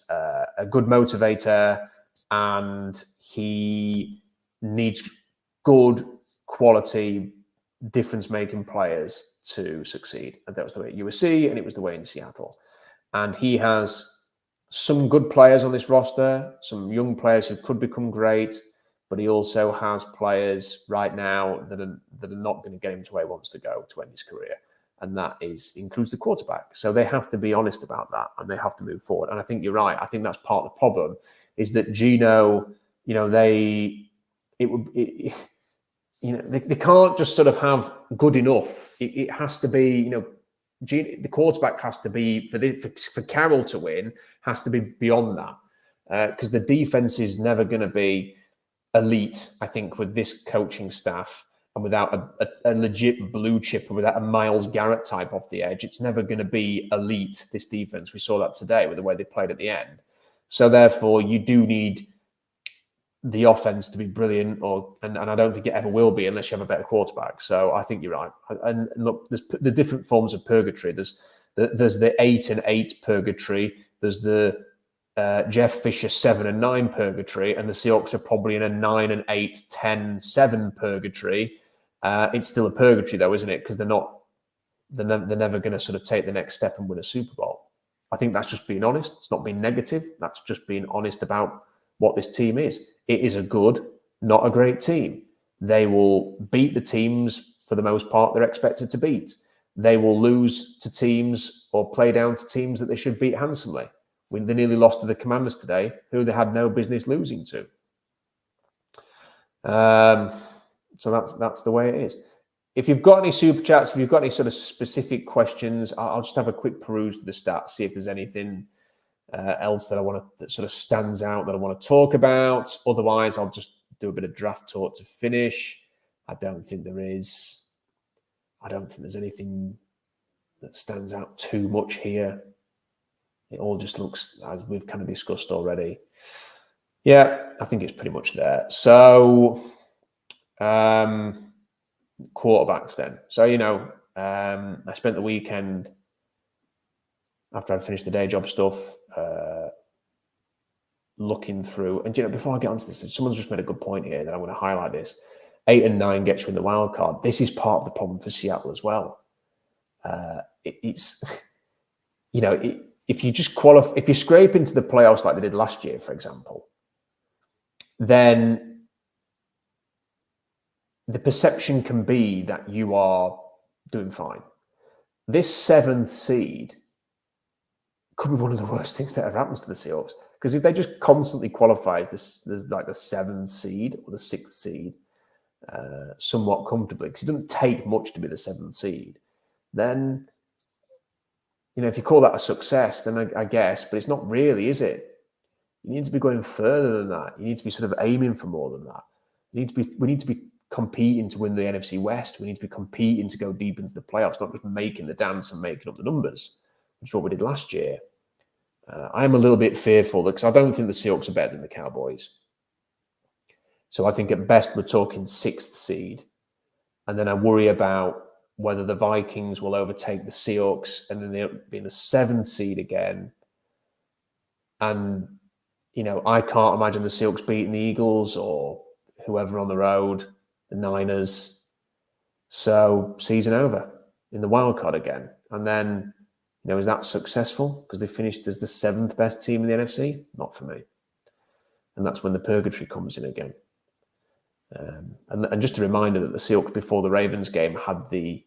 a good motivator, and he needs good quality, difference-making players to succeed. And that was the way at USC, and it was the way in Seattle. And he has some good players on this roster, some young players who could become great, but he also has players right now that are not going to get him to where he wants to go to end his career. And that includes the quarterback. So they have to be honest about that and they have to move forward. And I think you're right. I think that's part of the problem is that Gino, they can't just sort of have good enough. It has to be, the quarterback has to be, for Carroll to win, has to be beyond that. Because the defense is never going to be elite, I think, with this coaching staff and without a legit blue chip or without a Myles Garrett type off the edge. It's never going to be elite, this defense. We saw that today with the way they played at the end. So therefore, you do need the offense to be brilliant, and I don't think it ever will be unless you have a better quarterback. So I think you're right. And look, there's the different forms of purgatory. There's the 8-8 purgatory. There's the Jeff Fisher 7-9 purgatory, and the Seahawks are probably in a 9-8, 10-7 purgatory. It's still a purgatory though, isn't it? Because they're never going to sort of take the next step and win a Super Bowl. I think that's just being honest. It's not being negative. That's just being honest about what this team is. It is a good, not a great team. They will beat the teams for the most part they're expected to beat. They will lose to teams or play down to teams that they should beat handsomely. When they nearly lost to the Commanders today, who they had no business losing to. So that's the way it is. If you've got any super chats, if you've got any sort of specific questions, I'll just have a quick peruse of the stats, see if there's anything else that that sort of stands out that I want to talk about. Otherwise, I'll just do a bit of draft talk to finish. I don't think there's anything that stands out too much here. It all just looks, as we've kind of discussed already. Yeah, I think it's pretty much there. So, quarterbacks then. So, I spent the weekend after I'd finished the day job stuff, looking through. And, before I get onto this, someone's just made a good point here that I'm going to highlight this. 8 and 9 gets you in the wild card. This is part of the problem for Seattle as well. If you just qualify, if you scrape into the playoffs like they did last year, for example, then the perception can be that you are doing fine. This 7th seed could be one of the worst things that ever happens to the Seahawks. Because if they just constantly qualify this like the 7th seed or the 6th seed somewhat comfortably, because it doesn't take much to be the 7th seed, then if you call that a success, then I guess, but it's not really, is it? You need to be going further than that. You need to be sort of aiming for more than that. We need to be competing to win the NFC West. We need to be competing to go deep into the playoffs, not just making the dance and making up the numbers, which is what we did last year. I am a little bit fearful because I don't think the Seahawks are better than the Cowboys. So I think at best we're talking 6th seed. And then I worry about whether the Vikings will overtake the Seahawks and then they'll be in the 7th seed again. And, I can't imagine the Seahawks beating the Eagles or whoever on the road, the Niners. So season over in the wild card again. And then, is that successful? Because they finished as the 7th best team in the NFC? Not for me. And that's when the purgatory comes in again. And just a reminder that the Seahawks before the Ravens game had the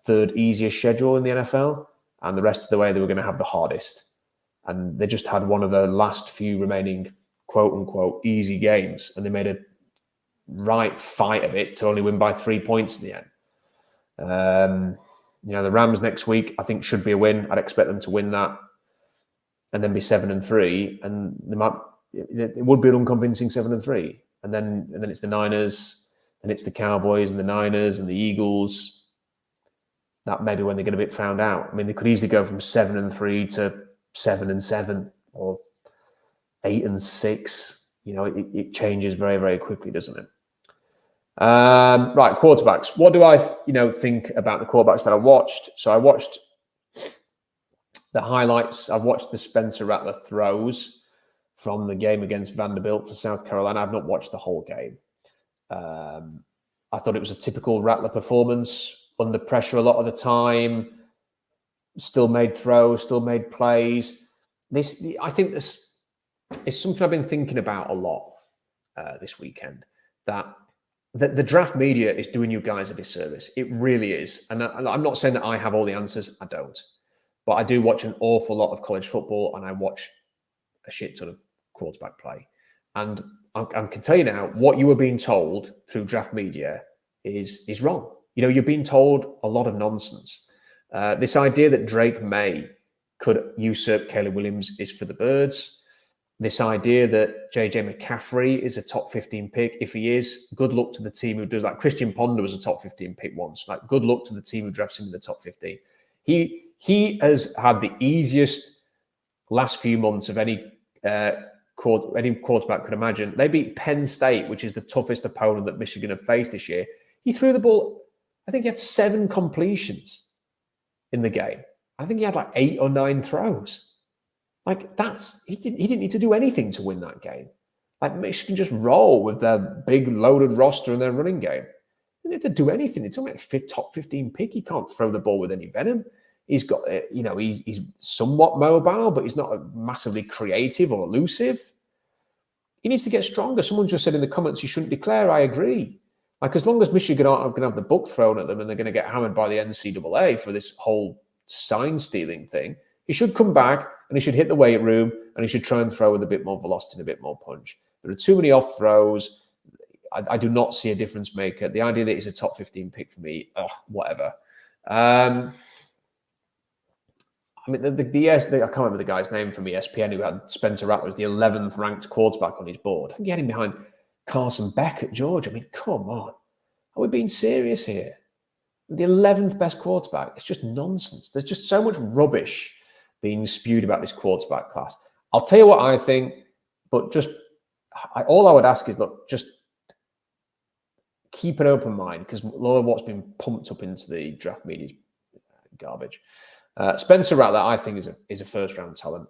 3rd easiest schedule in the NFL, and the rest of the way they were going to have the hardest. And they just had one of the last few remaining quote unquote easy games, and they made a right fight of it to only win by 3 points in the end. The Rams next week, I think, should be a win. I'd expect them to win that and then be 7-3, and it would be an unconvincing 7-3. And then it's the Niners, and it's the Cowboys and the Niners and the Eagles. That may be when they get a bit found out. I mean, they could easily go from 7-3 to 7-7 or 8-6. It changes very, very quickly, doesn't it? Right, quarterbacks. What do I, think about the quarterbacks that I watched? So I watched the highlights. I've watched the Spencer Rattler throws from the game against Vanderbilt for South Carolina. I've not watched the whole game. I thought it was a typical Rattler performance, under pressure a lot of the time, still made throws, still made plays. I think this is something I've been thinking about a lot this weekend, that the draft media is doing you guys a disservice. It really is. And I'm not saying that I have all the answers. I don't. But I do watch an awful lot of college football, and I watch a shit ton of quarterback play. And I can tell you now, what you were being told through draft media is wrong. You know, you're being told a lot of nonsense. This idea that Drake May could usurp Caleb Williams is for the birds. This idea that JJ McCaffrey is a top 15 pick, if he is, good luck to the team who does. Like Christian Ponder was a top 15 pick once. Like, good luck to the team who drafts him in the top 15. He has had the easiest last few months of any quarterback could imagine. They beat Penn State, which is the toughest opponent that Michigan have faced this year. He threw the ball, I think he had 7 completions in the game. I think he had like 8 or 9 throws. Like, he didn't need to do anything to win that game. Like, Michigan just roll with their big loaded roster and their running game. They didn't have to do anything. It's only a top 15 pick. He can't throw the ball with any venom. He's got, he's somewhat mobile, but he's not massively creative or elusive. He needs to get stronger. Someone just said in the comments he shouldn't declare. I agree. Like, as long as Michigan aren't going to have the book thrown at them and they're going to get hammered by the NCAA for this whole sign stealing thing, he should come back and he should hit the weight room and he should try and throw with a bit more velocity and a bit more punch. There are too many off throws. I do not see a difference maker. The idea that he's a top 15 pick for me, whatever. I mean, I can't remember the guy's name from ESPN who had Spencer Rattler as the 11th ranked quarterback on his board. I think he had him behind Carson Beck at Georgia. I mean, come on. Are we being serious here? The 11th best quarterback. It's just nonsense. There's just so much rubbish being spewed about this quarterback class. I'll tell you what I think, but all I would ask is, look, just keep an open mind, because a lot of what's been pumped up into the draft media is garbage. Spencer Rattler, I think, is a first-round talent.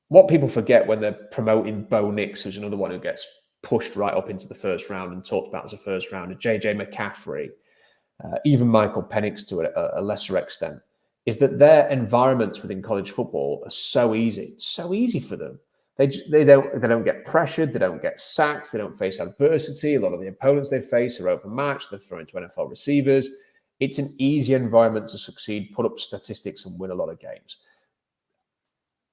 What people forget when they're promoting Bo Nix, who's another one who gets pushed right up into the first round and talked about as a first rounder, JJ McCaffrey, even Michael Penix to a lesser extent, is that their environments within college football are so easy. It's so easy for them. They don't get pressured. They don't get sacked. They don't face adversity. A lot of the opponents they face are overmatched. They're thrown to NFL receivers. It's an easy environment to succeed, put up statistics, and win a lot of games.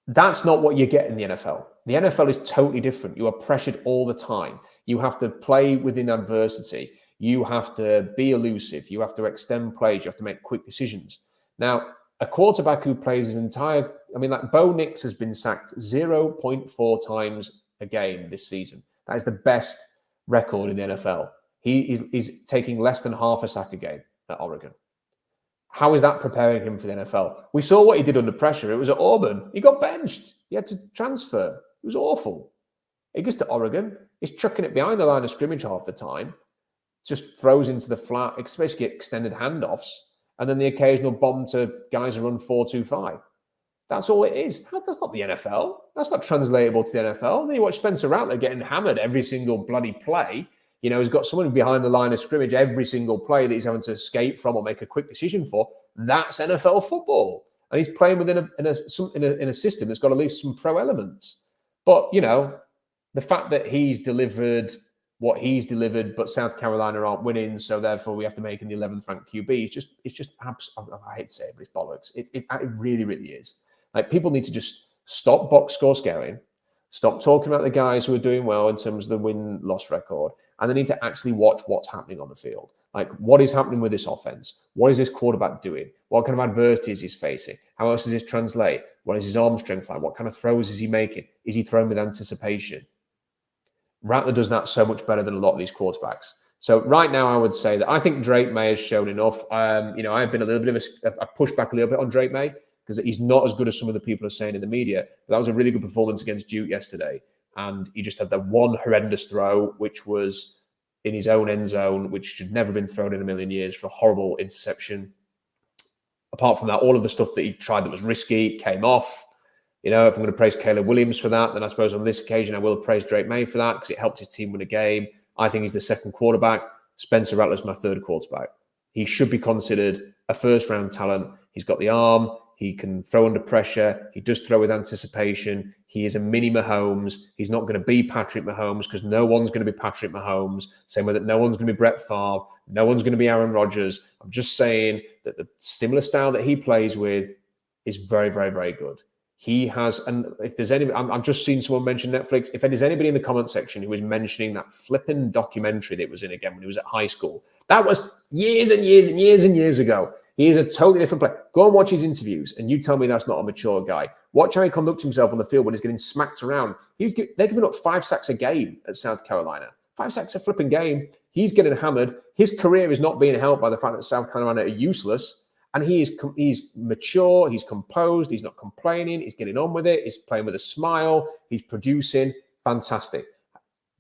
That's not what you get in the NFL. The NFL is totally different. You are pressured all the time. You have to play within adversity. You have to be elusive. You have to extend plays. You have to make quick decisions. Now, a quarterback who plays his entire... I mean, like Bo Nix has been sacked 0.4 times a game this season. That is the best record in the NFL. He's taking less than half a sack a game at Oregon. How is that preparing him for the NFL? We saw what he did under pressure. It was at Auburn. He got benched. He had to transfer. It was awful. He goes to Oregon. He's chucking it behind the line of scrimmage half the time. Just throws into the flat, especially extended handoffs, and then the occasional bomb to guys who run 4.25. That's all it is. That's not the NFL. That's not translatable to the NFL. Then you watch Spencer Rattler getting hammered every single bloody play. You know, he's got someone behind the line of scrimmage every single play that he's having to escape from or make a quick decision for. That's NFL football. And he's playing within a system that's got at least some pro elements. But, you know, the fact that he's delivered what he's delivered, but South Carolina aren't winning, so therefore we have to make him the 11th ranked QB. It's just I hate to say it, but it's bollocks. It really, really is. Like, people need to just stop box score scaring, stop talking about the guys who are doing well in terms of the win-loss record, and they need to actually watch what's happening on the field. Like, what is happening with this offense? What is this quarterback doing? What kind of adversity is he facing? How else does this translate? What is his arm strength like? What kind of throws is he making? Is he throwing with anticipation? Rattler does that so much better than a lot of these quarterbacks. So right now, I would say that I think Drake May has shown enough. I've been a little bit I've pushed back a little bit on Drake May because he's not as good as some of the people are saying in the media. But that was a really good performance against Duke yesterday. And he just had that one horrendous throw, which was in his own end zone, which should never have been thrown in a million years, for a horrible interception. Apart from that, all of the stuff that he tried that was risky came off. You know, if I'm going to praise Caleb Williams for that, then I suppose on this occasion I will praise Drake May for that because it helped his team win a game. I think he's the second quarterback. Spencer Rattler's my third quarterback. He should be considered a first-round talent. He's got the arm. He can throw under pressure. He does throw with anticipation. He is a mini Mahomes. He's not going to be Patrick Mahomes because no one's going to be Patrick Mahomes. Same way that no one's going to be Brett Favre. No one's going to be Aaron Rodgers. I'm just saying that the similar style that he plays with is very, very, very good. He has, and if there's any, I'm just seeing someone mention Netflix. If there's anybody in the comment section who is mentioning that flipping documentary that was in again when he was at high school, that was years and years and years and years ago. He is a totally different player. Go and watch his interviews, and you tell me that's not a mature guy. Watch how he conducts himself on the field when he's getting smacked around. They're giving up 5 sacks a game at South Carolina. 5 sacks a flipping game. He's getting hammered. His career is not being helped by the fact that South Carolina are useless. And he's mature. He's composed. He's not complaining. He's getting on with it. He's playing with a smile. He's producing. Fantastic.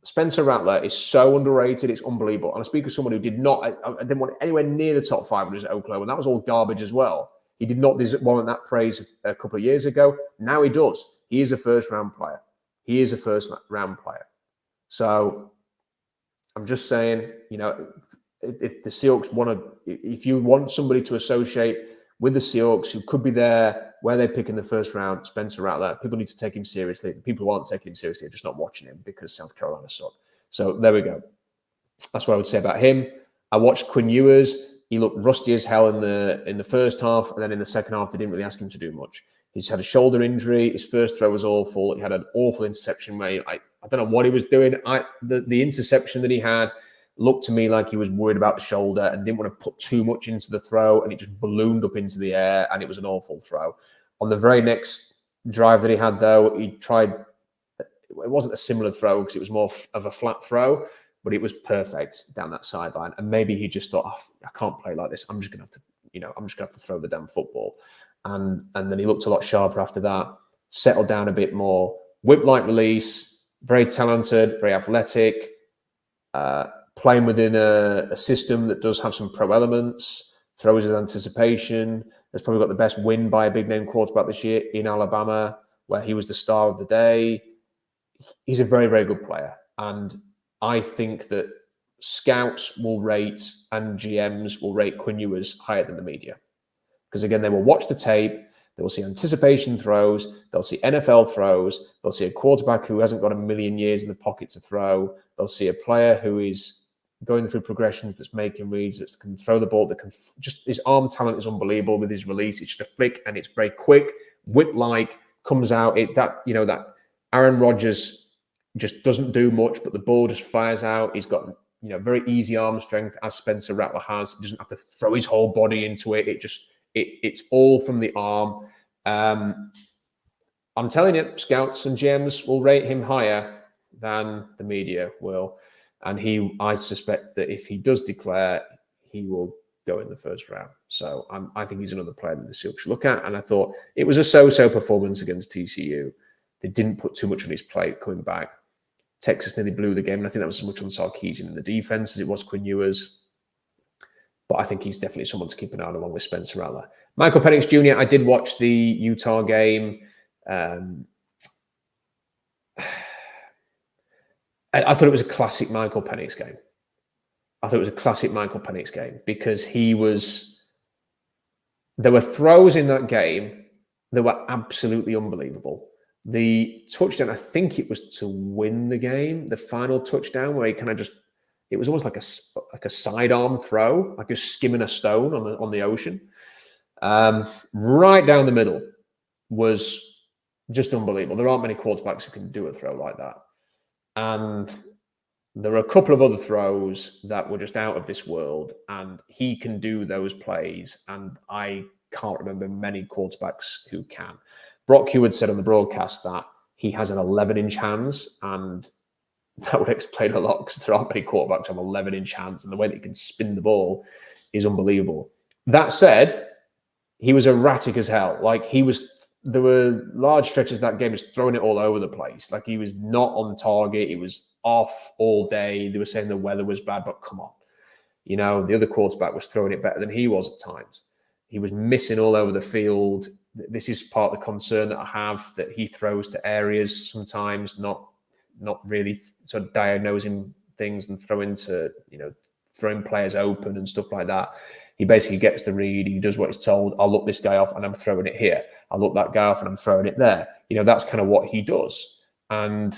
Spencer Rattler is so underrated. It's unbelievable. And I speak as someone who did not, I didn't want anywhere near the top 5 when he was at Oklahoma, and that was all garbage as well. He did not warrant that praise a couple of years ago. Now he does. He is a first-round player. He is a first-round player. So I'm just saying, you know, if the Seahawks want to, if you want somebody to associate with the Seahawks who could be there where they pick in the first round, Spencer Rattler, people need to take him seriously. The people who aren't taking him seriously are just not watching him because South Carolina suck. So there we go. That's what I would say about him. I watched Quinn Ewers. He looked rusty as hell in the first half, and then in the second half, they didn't really ask him to do much. He's had a shoulder injury. His first throw was awful. He had an awful interception where I don't know what he was doing. The interception that he had looked to me like he was worried about the shoulder and didn't want to put too much into the throw, and it just ballooned up into the air, and it was an awful throw. On the very next drive that he had, though, he tried, it wasn't a similar throw because it was more of a flat throw, but it was perfect down that sideline. And maybe he just thought, oh, I can't play like this. I'm just going to have to throw the damn football. And then he looked a lot sharper after that, settled down a bit more, whip-like release, very talented, very athletic, playing within a system that does have some pro elements, throws with anticipation. Has probably got the best win by a big-name quarterback this year in Alabama, where he was the star of the day. He's a very, very good player. And I think that scouts will rate and GMs will rate Quinn Ewers higher than the media. Because, again, they will watch the tape. They will see anticipation throws. They'll see NFL throws. They'll see a quarterback who hasn't got a million years in the pocket to throw. They'll see a player who is going through progressions, that's making reads, that can throw the ball, that can just, his arm talent is unbelievable with his release. It's just a flick and it's very quick, whip-like, comes out. That Aaron Rodgers just doesn't do much, but the ball just fires out. He's got, very easy arm strength, as Spencer Rattler has. He doesn't have to throw his whole body into it. It's all from the arm. I'm telling you, scouts and GMs will rate him higher than the media will. And I suspect that if he does declare, he will go in the first round. So I think he's another player that the Seahawks should look at. And I thought it was a so-so performance against TCU. They didn't put too much on his plate coming back. Texas nearly blew the game. And I think that was as much on Sarkisian in the defense as it was Quinn Ewers. But I think he's definitely someone to keep an eye on along with Spencer Rattler. Michael Penix Jr., I did watch the Utah game. I thought it was a classic Michael Penix game. Because there were throws in that game that were absolutely unbelievable. The touchdown, I think it was to win the game, the final touchdown where he kind of it was almost like a sidearm throw, like you're skimming a stone on the ocean. Right down the middle was just unbelievable. There aren't many quarterbacks who can do a throw like that. And there are a couple of other throws that were just out of this world, and he can do those plays, and I can't remember many quarterbacks who can. Brock Hewitt said on the broadcast that he has an 11-inch hands, and that would explain a lot because there aren't many quarterbacks with 11-inch hands, and the way that he can spin the ball is unbelievable. That said, he was erratic as hell. There were large stretches of that game just throwing it all over the place. Like, he was not on target. He was off all day. They were saying the weather was bad, but come on. The other quarterback was throwing it better than he was at times. He was missing all over the field. This is part of the concern that I have, that he throws to areas sometimes, not really sort of diagnosing things and throwing to, throwing players open and stuff like that. He basically gets the read. He does what he's told. I'll look this guy off and I'm throwing it here. I'll look that guy off and I'm throwing it there. That's kind of what he does. And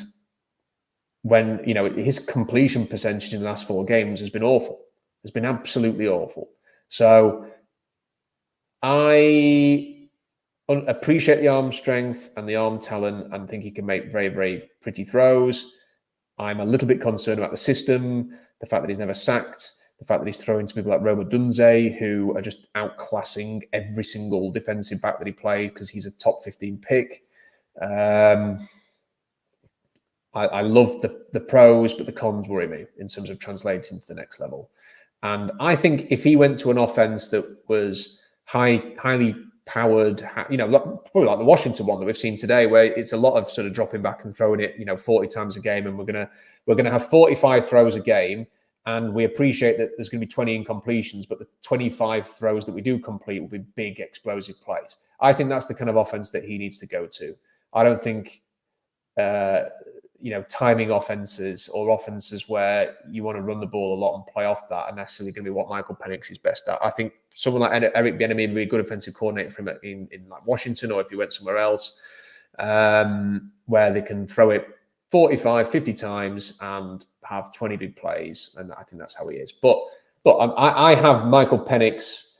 when, his completion percentage in the last 4 games has been awful. It's been absolutely awful. So I appreciate the arm strength and the arm talent and think he can make very, very pretty throws. I'm a little bit concerned about the system, the fact that he's never sacked, the fact that he's throwing to people like Roma Dunze, who are just outclassing every single defensive back that he plays because he's a top 15 pick. I love the pros, but the cons worry me in terms of translating to the next level. And I think if he went to an offense that was highly powered, probably like the Washington one that we've seen today, where it's a lot of sort of dropping back and throwing it, 40 times a game, and we're gonna have 45 throws a game, and we appreciate that there's going to be 20 incompletions, but the 25 throws that we do complete will be big explosive plays. I think that's the kind of offense that he needs to go to. I don't think timing offenses or offenses where you want to run the ball a lot and play off that are necessarily going to be what Michael Penix is best at. I think someone like Eric Bieniemy would be a good offensive coordinator for him in like Washington, or if he went somewhere else, where they can throw it 45, 50 times and have 20 big plays. And I think that's how he is. But I have Michael Penix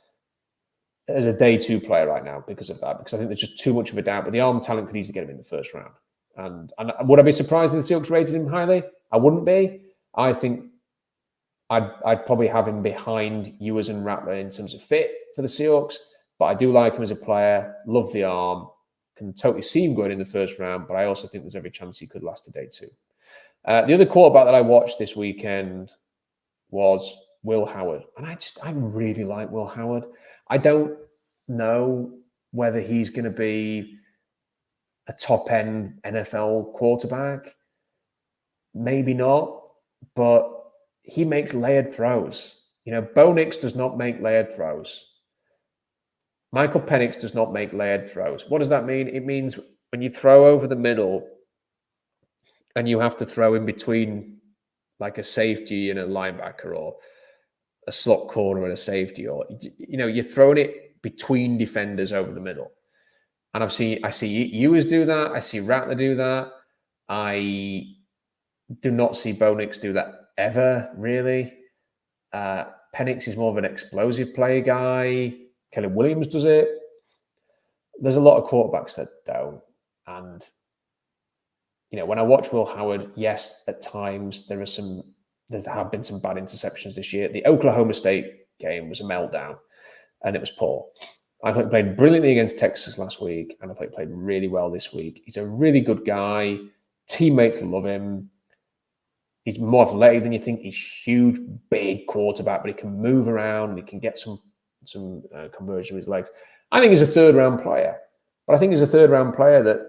as a day 2 player right now because of that, because I think there's just too much of a doubt. But the arm talent could easily get him in the first round. And would I be surprised if the Seahawks rated him highly? I wouldn't be. I think I'd probably have him behind Ewers and Rattler in terms of fit for the Seahawks. But I do like him as a player. Love the arm. Can totally see him going in the first round. But I also think there's every chance he could last a day 2. The other quarterback that I watched this weekend was Will Howard. And I really like Will Howard. I don't know whether he's going to be a top-end NFL quarterback. Maybe not, but he makes layered throws. Bo Nix does not make layered throws. Michael Penix does not make layered throws. What does that mean? It means when you throw over the middle and you have to throw in between like a safety and a linebacker, or a slot corner and a safety, or, you're throwing it between defenders over the middle. And I see Ewers do that. I see Rattler do that. I do not see Bo Nix do that ever, really. Penix is more of an explosive play guy. Leonard Williams does it. There's a lot of quarterbacks that don't. And, when I watch Will Howard, yes, at times there have been some bad interceptions this year. The Oklahoma State game was a meltdown, and it was poor. I thought he played brilliantly against Texas last week, and I thought he played really well this week. He's a really good guy. Teammates love him. He's more athletic than you think. He's huge, big quarterback, but he can move around and he can get some conversion with his legs. I think he's a 3rd-round player, but I think he's a 3rd-round player that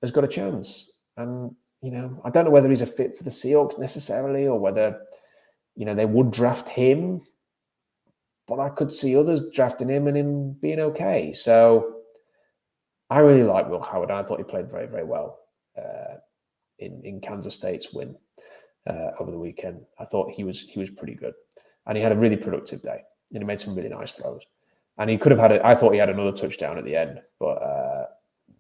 has got a chance. And, I don't know whether he's a fit for the Seahawks necessarily, or whether, they would draft him. But I could see others drafting him and him being okay. So I really like Will Howard. And I thought he played very, very well in Kansas State's win over the weekend. I thought he was pretty good. And he had a really productive day. And he made some really nice throws. And he could have I thought he had another touchdown at the end. But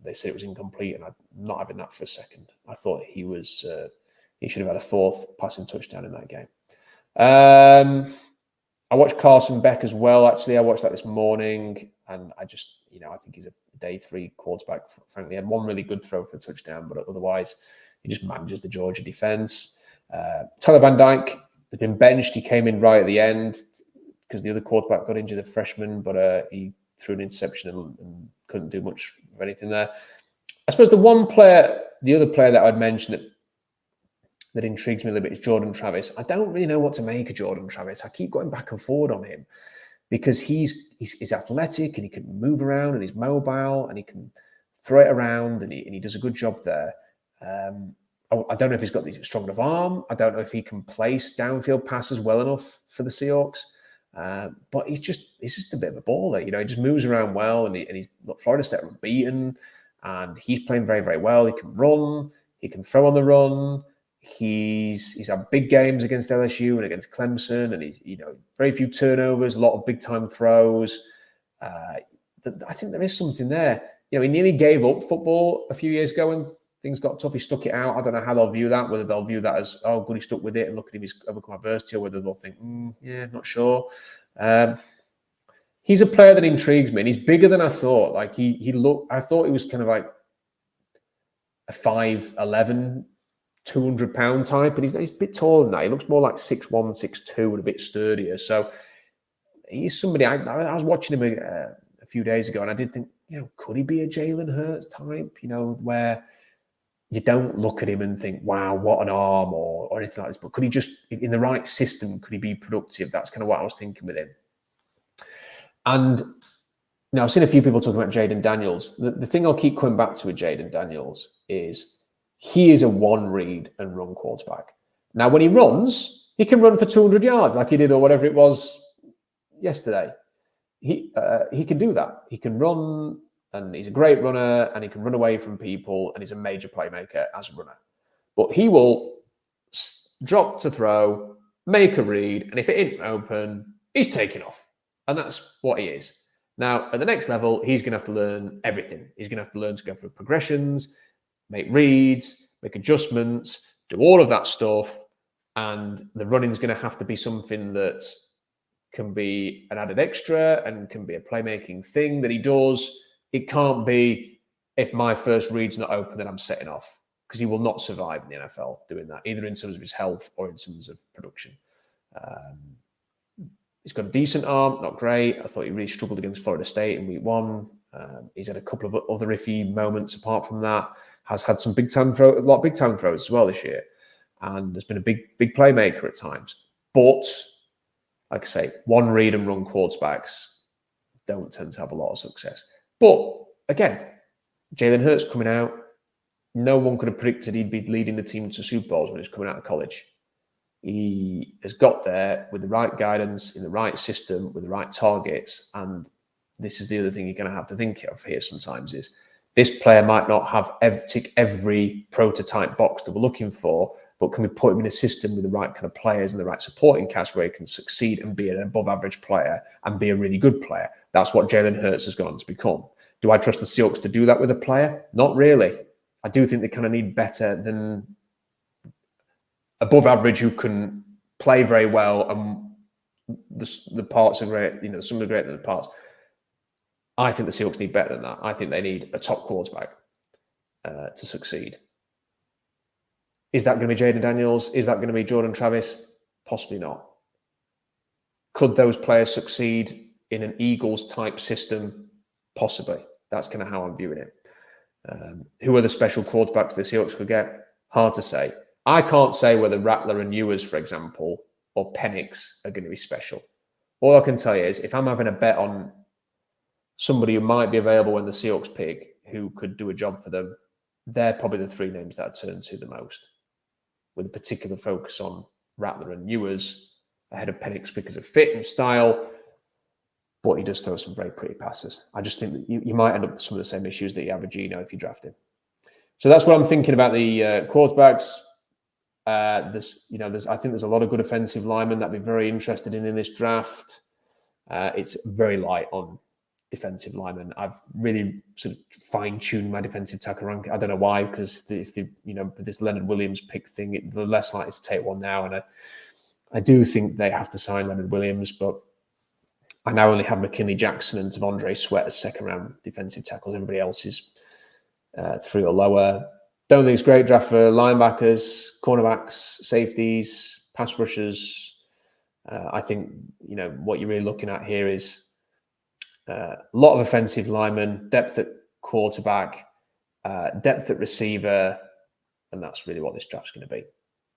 they said it was incomplete. And I'm not having that for a second. I thought he should have had a 4th passing touchdown in that game. I watched Carson Beck as well, actually. I watched that this morning, and I just, I think he's a day 3 quarterback. Frankly, he had one really good throw for a touchdown, but otherwise, he just manages the Georgia defense. Tyler Van Dyke has been benched. He came in right at the end because the other quarterback got injured, the freshman, but he threw an interception and couldn't do much of anything there. I suppose the other player that I'd mention that intrigues me a little bit is Jordan Travis. I don't really know what to make of Jordan Travis. I keep going back and forward on him because he's athletic and he can move around and he's mobile and he can throw it around and he does a good job there. I don't know if he's got the strong enough arm. I don't know if he can place downfield passes well enough for the Seahawks. But he's just a bit of a baller. He just moves around well and he's Florida State unbeaten and he's playing very, very well. He can run. He can throw on the run. He's had big games against LSU and against Clemson, and he's very few turnovers, a lot of big time throws. I think there is something there. He nearly gave up football a few years ago when things got tough. He stuck it out. I don't know how they'll view that. Whether they'll view that as, oh, good, he stuck with it, and look at him, he's overcome adversity, or whether they'll think, yeah, not sure. He's a player that intrigues me, and he's bigger than I thought. Like I thought he was kind of like a 5'11", 200-pound type, and he's a bit taller than that. He looks more like 6'1", 6'2", and a bit sturdier. So he's somebody. I was watching him a few days ago, and I did think, could he be a Jalen Hurts type? Where you don't look at him and think, wow, what an arm, or anything like this. But could he just, in the right system, could he be productive? That's kind of what I was thinking with him. And I've seen a few people talking about Jaden Daniels. The thing I'll keep coming back to with Jaden Daniels is he is a one-read and run quarterback. Now, when he runs, he can run for 200 yards like he did, or whatever it was yesterday. He can do that. He can run, and he's a great runner, and he can run away from people, and he's a major playmaker as a runner. But he will drop to throw, make a read, and if it isn't open, he's taking off. And that's what he is. Now, at the next level, he's going to have to learn everything. He's going to have to learn to go through progressions, make reads, make adjustments, do all of that stuff. And the running is going to have to be something that can be an added extra and can be a playmaking thing that he does. It can't be, if my first read's not open, then I'm setting off, because he will not survive in the NFL doing that, either in terms of his health or in terms of production. He's got a decent arm, not great. I thought he really struggled against Florida State in week 1. He's had a couple of other iffy moments apart from that. Has had some a lot of big time throws as well this year, and has been a big playmaker at times. But like I say, one read and run quarterbacks don't tend to have a lot of success. But again, Jalen Hurts coming out, no one could have predicted he'd be leading the team to Super Bowls when he was coming out of college. He has got there with the right guidance, in the right system, with the right targets. And this is the other thing you're going to have to think of here sometimes is, this player might not have tick every prototype box that we're looking for, but can we put him in a system with the right kind of players and the right supporting cast where he can succeed and be an above average player and be a really good player? That's what Jalen Hurts has gone on to become. Do I trust the Seahawks to do that with a player? Not really. I do think they kind of need better than above average who can play very well, and the parts are great. Some are greater than the parts. I think the Seahawks need better than that. I think they need a top quarterback to succeed. Is that going to be Jaden Daniels? Is that going to be Jordan Travis? Possibly not. Could those players succeed in an Eagles-type system? Possibly. That's kind of how I'm viewing it. Who are the special quarterbacks the Seahawks could get? Hard to say. I can't say whether Rattler and Ewers, for example, or Penix are going to be special. All I can tell you is, if I'm having a bet on somebody who might be available when the Seahawks pick, who could do a job for them, they're probably the 3 names that I turn to the most, with a particular focus on Rattler and Ewers ahead of Penix because of fit and style. But he does throw some very pretty passes. I just think that you might end up with some of the same issues that you have with Geno if you draft him. So that's what I'm thinking about the quarterbacks. I think there's a lot of good offensive linemen that I'd be very interested in this draft. It's very light on defensive linemen. I've really sort of fine-tuned my defensive tackle rank. I don't know why, because if this Leonard Williams pick thing, they're less likely to take one now. And I do think they have to sign Leonard Williams, but I now only have McKinley Jackson and Tavondre Sweat as second-round defensive tackles. Everybody else is 3 or lower. Don't think it's a great draft for linebackers, cornerbacks, safeties, pass rushers. I think, what you're really looking at here is a lot of offensive linemen, depth at quarterback, depth at receiver, and that's really what this draft's going to be.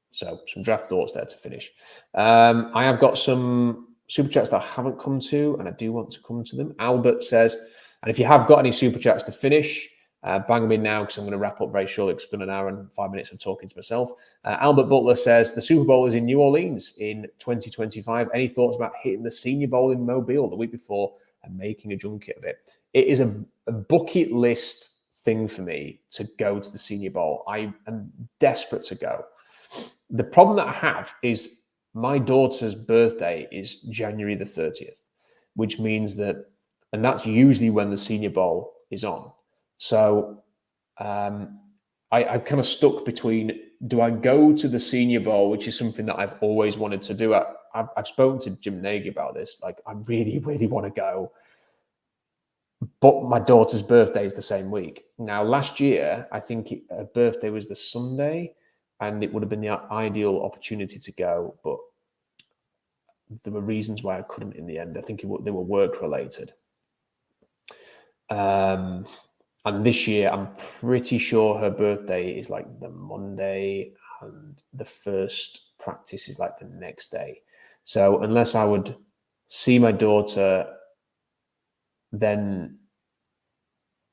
So some draft thoughts there to finish. I have got some super chats that I haven't come to, and I do want to come to them. Albert says, and if you have got any super chats to finish, bang them in now, because I'm going to wrap up very shortly, because I've done an hour and 5 minutes of talking to myself. Albert Butler says, the Super Bowl is in New Orleans in 2025. Any thoughts about hitting the Senior Bowl in Mobile the week before and making a junket of it? It is a bucket list thing for me to go to the Senior Bowl. I am desperate to go. The problem that I have is my daughter's birthday is January the 30th, which means that, and that's usually when the Senior Bowl is on. So I'm kind of stuck between, do I go to the Senior Bowl, which is something that I've always wanted to do. I've spoken to Jim Nagy about this. Like, I really, really want to go. But my daughter's birthday is the same week. Now, last year, I think her birthday was the Sunday, and it would have been the ideal opportunity to go. But there were reasons why I couldn't in the end. I think they were work-related. And this year, I'm pretty sure her birthday is like the Monday, and the first practice is like the next day. So unless I would see my daughter, then,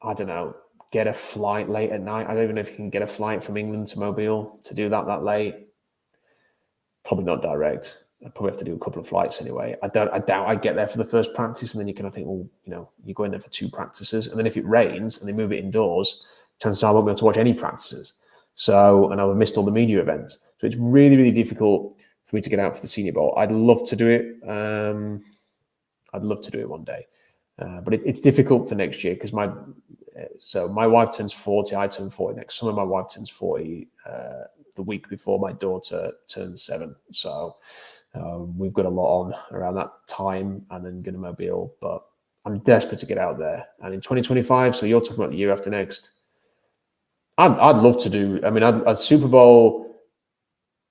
I don't know, get a flight late at night. I don't even know if you can get a flight from England to Mobile to do that late. Probably not direct. I'd probably have to do a couple of flights anyway. I doubt I'd get there for the first practice, and then you kind of think, well, you go in there for 2 practices, and then if it rains and they move it indoors, chances are I won't be able to watch any practices. So, and I'll have missed all the media events. So it's really, really difficult for me to get out for the Senior Bowl. I'd love to do it. I'd love to do it one day. But it's difficult for next year because my wife turns 40. I turn 40 next summer. My wife turns 40 the week before my daughter turns 7. So we've got a lot on around that time, and then going to Mobile. But I'm desperate to get out there. And in 2025, so you're talking about the year after next, I'd love to do. I mean, a Super Bowl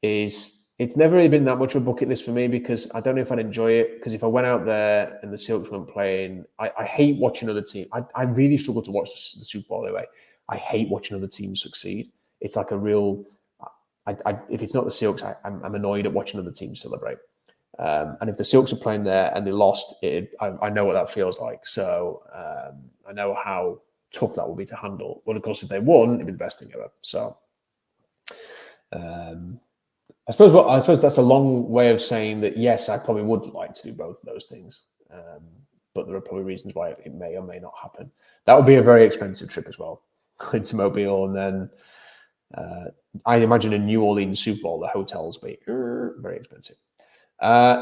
it's never really been that much of a bucket list for me because I don't know if I'd enjoy it. Because if I went out there and the Seahawks weren't playing, I hate watching other teams. I really struggle to watch the Super Bowl anyway. I hate watching other teams succeed. It's like a real. If it's not the Seahawks, I'm annoyed at watching other teams celebrate. And if the Seahawks are playing there and they lost, I know what that feels like. So I know how tough that will be to handle. Well, of course, if they won, it'd be the best thing ever. So. I suppose that's a long way of saying that, yes, I probably would like to do both of those things. But there are probably reasons why it may or may not happen. That would be a very expensive trip as well, into Mobile. And then I imagine a New Orleans Super Bowl, the hotels be very expensive.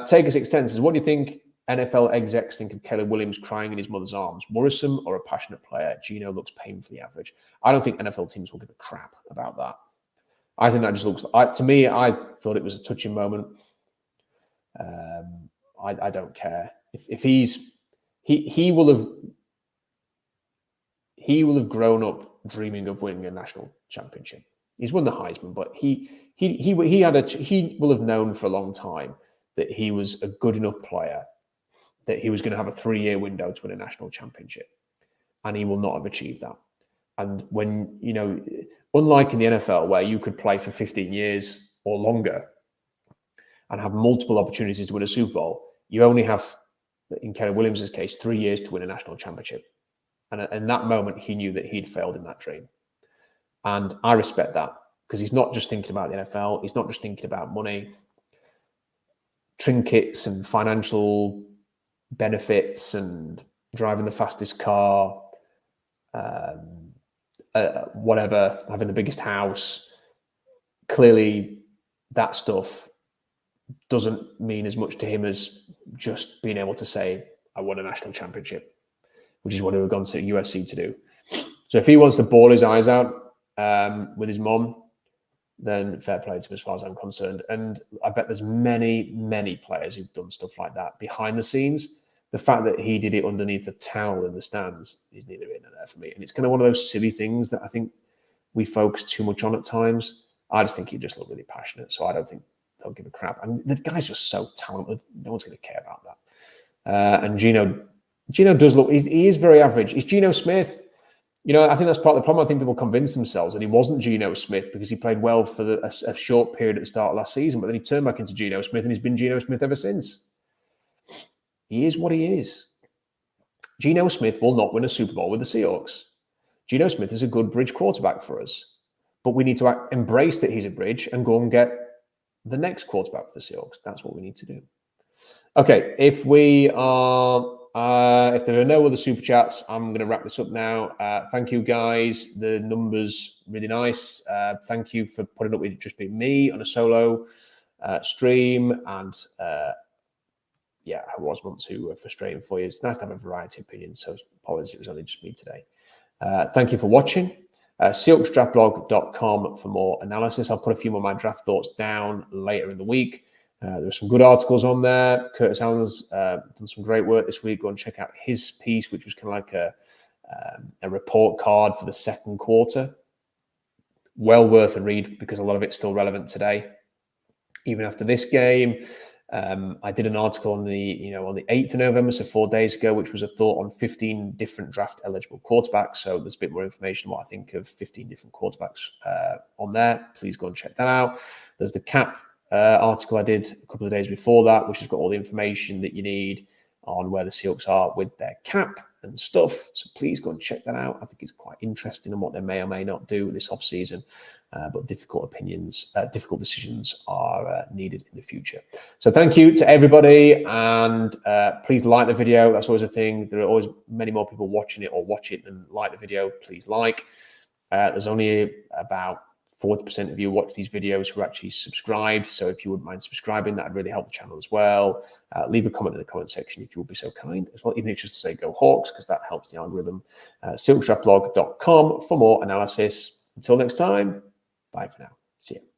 Take us extensions. What do you think NFL execs think of Caleb Williams crying in his mother's arms? Worrisome or a passionate player? Gino looks painfully average. I don't think NFL teams will give a crap about that. I think that just looks. To me, I thought it was a touching moment. I don't care if he will have grown up dreaming of winning a national championship. He's won the Heisman, but he will have known for a long time that he was a good enough player that he was going to have a 3-year window to win a national championship, and he will not have achieved that. And when unlike in the NFL, where you could play for 15 years or longer and have multiple opportunities to win a Super Bowl, you only have, in Caleb Williams' case, 3 years to win a national championship. And in that moment, he knew that he'd failed in that dream. And I respect that because he's not just thinking about the NFL. He's not just thinking about money, trinkets and financial benefits and driving the fastest car, whatever, having the biggest house. Clearly, that stuff doesn't mean as much to him as just being able to say, I won a national championship, which is what he would have gone to USC to do. So if he wants to bawl his eyes out with his mom, then fair play to him as far as I'm concerned. And I bet there's many, many players who've done stuff like that behind the scenes. The fact that he did it underneath a towel in the stands is neither here nor there for me. And it's kind of one of those silly things that I think we focus too much on at times. I just think he just looked really passionate. So I don't think they'll give a crap. And the guy's just so talented. No one's going to care about that. And Gino does look, he is very average. He's Geno Smith. I think that's part of the problem. I think people convince themselves that he wasn't Geno Smith because he played well for a short period at the start of last season, but then he turned back into Geno Smith and he's been Geno Smith ever since. He is what he is. Geno Smith will not win a Super Bowl with the Seahawks. Geno Smith is a good bridge quarterback for us, but we need to embrace that he's a bridge and go and get the next quarterback for the Seahawks. That's what we need to do. Okay, if we are if there are no other super chats, I'm going to wrap this up now. Thank you, guys. The numbers really nice. Thank you for putting up with it just being me on a solo stream. And yeah, I was once too frustrating for you. It's nice to have a variety of opinions. So apologies, it was only just me today. Thank you for watching. SeahawksDraftBlog.com for more analysis. I'll put a few more of my draft thoughts down later in the week. There's some good articles on there. Curtis Allen's done some great work this week. Go and check out his piece, which was kind of like a report card for the second quarter. Well worth a read because a lot of it's still relevant today, even after this game. I did an article on the 8th of November, so 4 days ago, which was a thought on 15 different draft eligible quarterbacks. So there's a bit more information on what I think of 15 different quarterbacks on there. Please go and check that out. There's the cap article I did a couple of days before that, which has got all the information that you need on where the Seahawks are with their cap and stuff. So please go and check that out. I think it's quite interesting on what they may or may not do this offseason. But difficult decisions are needed in the future. So thank you to everybody, and please like the video. That's always a thing. There are always many more people watching it or watch it than like the video. Please like. There's only about 40% of you watch these videos who are actually subscribed. So if you wouldn't mind subscribing, that would really help the channel as well. Leave a comment in the comment section if you would be so kind as well, even if it's just to say go Hawks, because that helps the algorithm. SeahawksDraftBlog.com for more analysis. Until next time. Bye for now. See you.